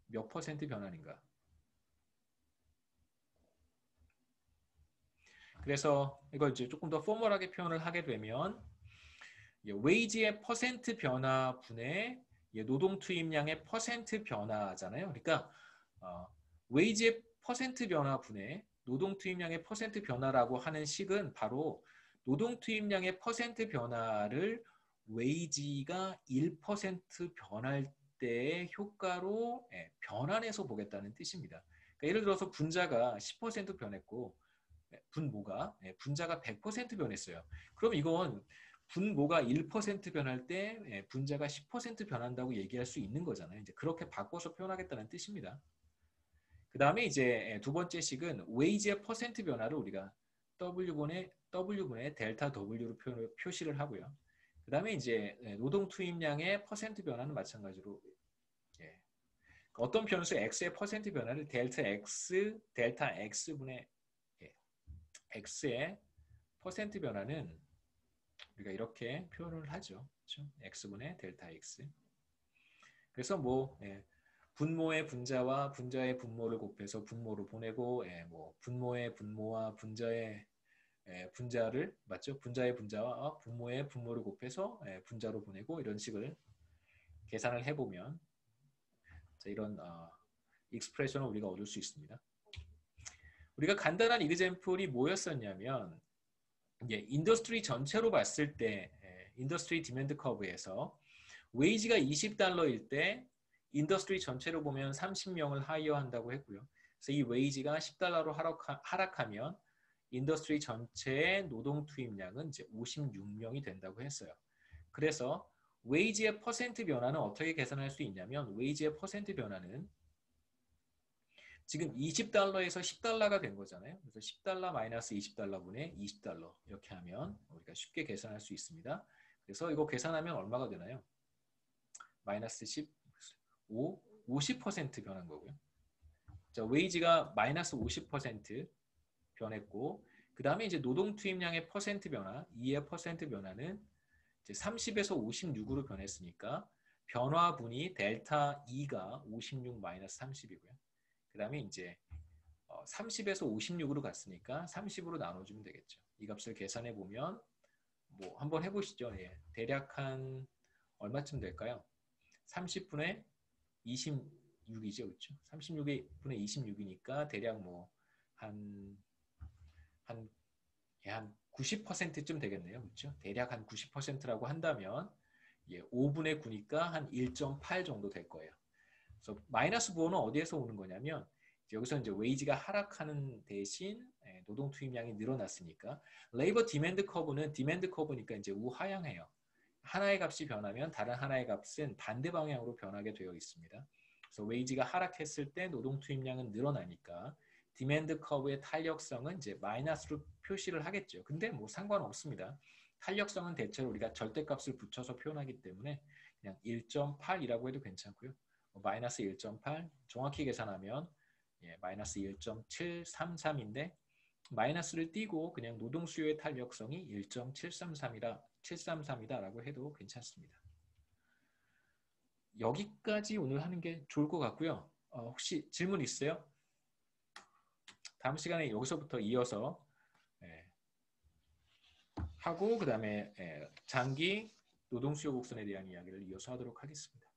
몇 퍼센트 변하는가. 그래서 이걸 이제 조금 더 포멀하게 표현을 하게 되면 웨이지의 퍼센트 변화분의 노동 투입량의 퍼센트 변화잖아요. 그러니까 웨이지의 퍼센트 변화분의 노동 투입량의 퍼센트 변화라고 하는 식은 바로 노동 투입량의 퍼센트 변화를 웨이지가 1% 변할 때의 효과로 변환해서 보겠다는 뜻입니다. 그러니까 예를 들어서 분자가 10% 변했고 분자가 100% 변했어요. 그럼 이건 분모가 1% 변할 때 분자가 10% 변한다고 얘기할 수 있는 거잖아요. 이제 그렇게 바꿔서 표현하겠다는 뜻입니다. 그 다음에 이제 두 번째 식은 웨이지의 퍼센트 변화를 우리가 W분의 델타 W로 표시를 하고요. 그 다음에 이제 노동 투입량의 퍼센트 변화는 마찬가지로 어떤 변수 X의 퍼센트 변화를 델타 X분의 X의 퍼센트 변화는 우리가 이렇게 표현을 하죠. 그렇죠? X분의 델타 X. 그래서 분모의 분자와 분자의 분모를 곱해서 분모로 보내고 분모의 분모와 분자의 분자를 맞죠? 분자의 분자와 분모의 분모를 곱해서 분자로 보내고 이런 식을 계산을 해보면 이런 익스프레션을 우리가 얻을 수 있습니다. 우리가 간단한 이그젬플이 뭐였었냐면 인더스트리 전체로 봤을 때 인더스트리 디맨드 커브에서 웨이지가 20달러일 때 인더스트리 전체로 보면 30명을 하이어한다고 했고요. 그래서 이 웨이지가 10달러로 하락하면 인더스트리 전체의 노동 투입량은 이제 56명이 된다고 했어요. 그래서 웨이지의 퍼센트 변화는 어떻게 계산할 수 있냐면 웨이지의 퍼센트 변화는 지금 20달러에서 10달러가 된 거잖아요. 그래서 10달러 마이너스 20달러분의 20달러 이렇게 하면 우리가 쉽게 계산할 수 있습니다. 그래서 이거 계산하면 얼마가 되나요? 마이너스 50% 변한 거고요. 자, 웨이지가 마이너스 50% 변했고, 그 다음에 이제 노동 투입량의 퍼센트 변화, 2의 퍼센트 변화는 이제 30에서 56으로 변했으니까 변화분이 델타 2가 56 마이너스 30이고요. 그 다음에 이제 30에서 56으로 갔으니까 30으로 나눠주면 되겠죠. 이 값을 계산해 보면 뭐 한번 해보시죠. 예. 대략 한 얼마쯤 될까요? 30분의 26이죠. 그렇죠? 36분의 26이니까 대략 뭐 한 90%쯤 되겠네요. 그렇죠? 대략 한 90%라고 한다면 5분의 9니까 한 1.8 정도 될 거예요. 그래서 마이너스 부호는 어디에서 오는 거냐면 여기서 이제 웨이지가 하락하는 대신 노동 투입량이 늘어났으니까 레이버 디맨드 커브는 디맨드 커브니까 이제 우하향해요. 하나의 값이 변하면 다른 하나의 값은 반대 방향으로 변하게 되어 있습니다. 그래서 웨이지가 하락했을 때 노동 투입량은 늘어나니까 디맨드 커브의 탄력성은 이제 마이너스로 표시를 하겠죠. 근데 뭐 상관없습니다. 탄력성은 대체로 우리가 절대값을 붙여서 표현하기 때문에 그냥 1.8이라고 해도 괜찮고요. 마이너스 1.8 정확히 계산하면 마이너스 1.733인데 마이너스를 띄고 그냥 노동 수요의 탄력성이 1.733이다라고 해도 괜찮습니다. 여기까지 오늘 하는 게 좋을 것 같고요. 혹시 질문 있어요? 다음 시간에 여기서부터 이어서 하고 그 다음에 장기 노동 수요 곡선에 대한 이야기를 이어서 하도록 하겠습니다.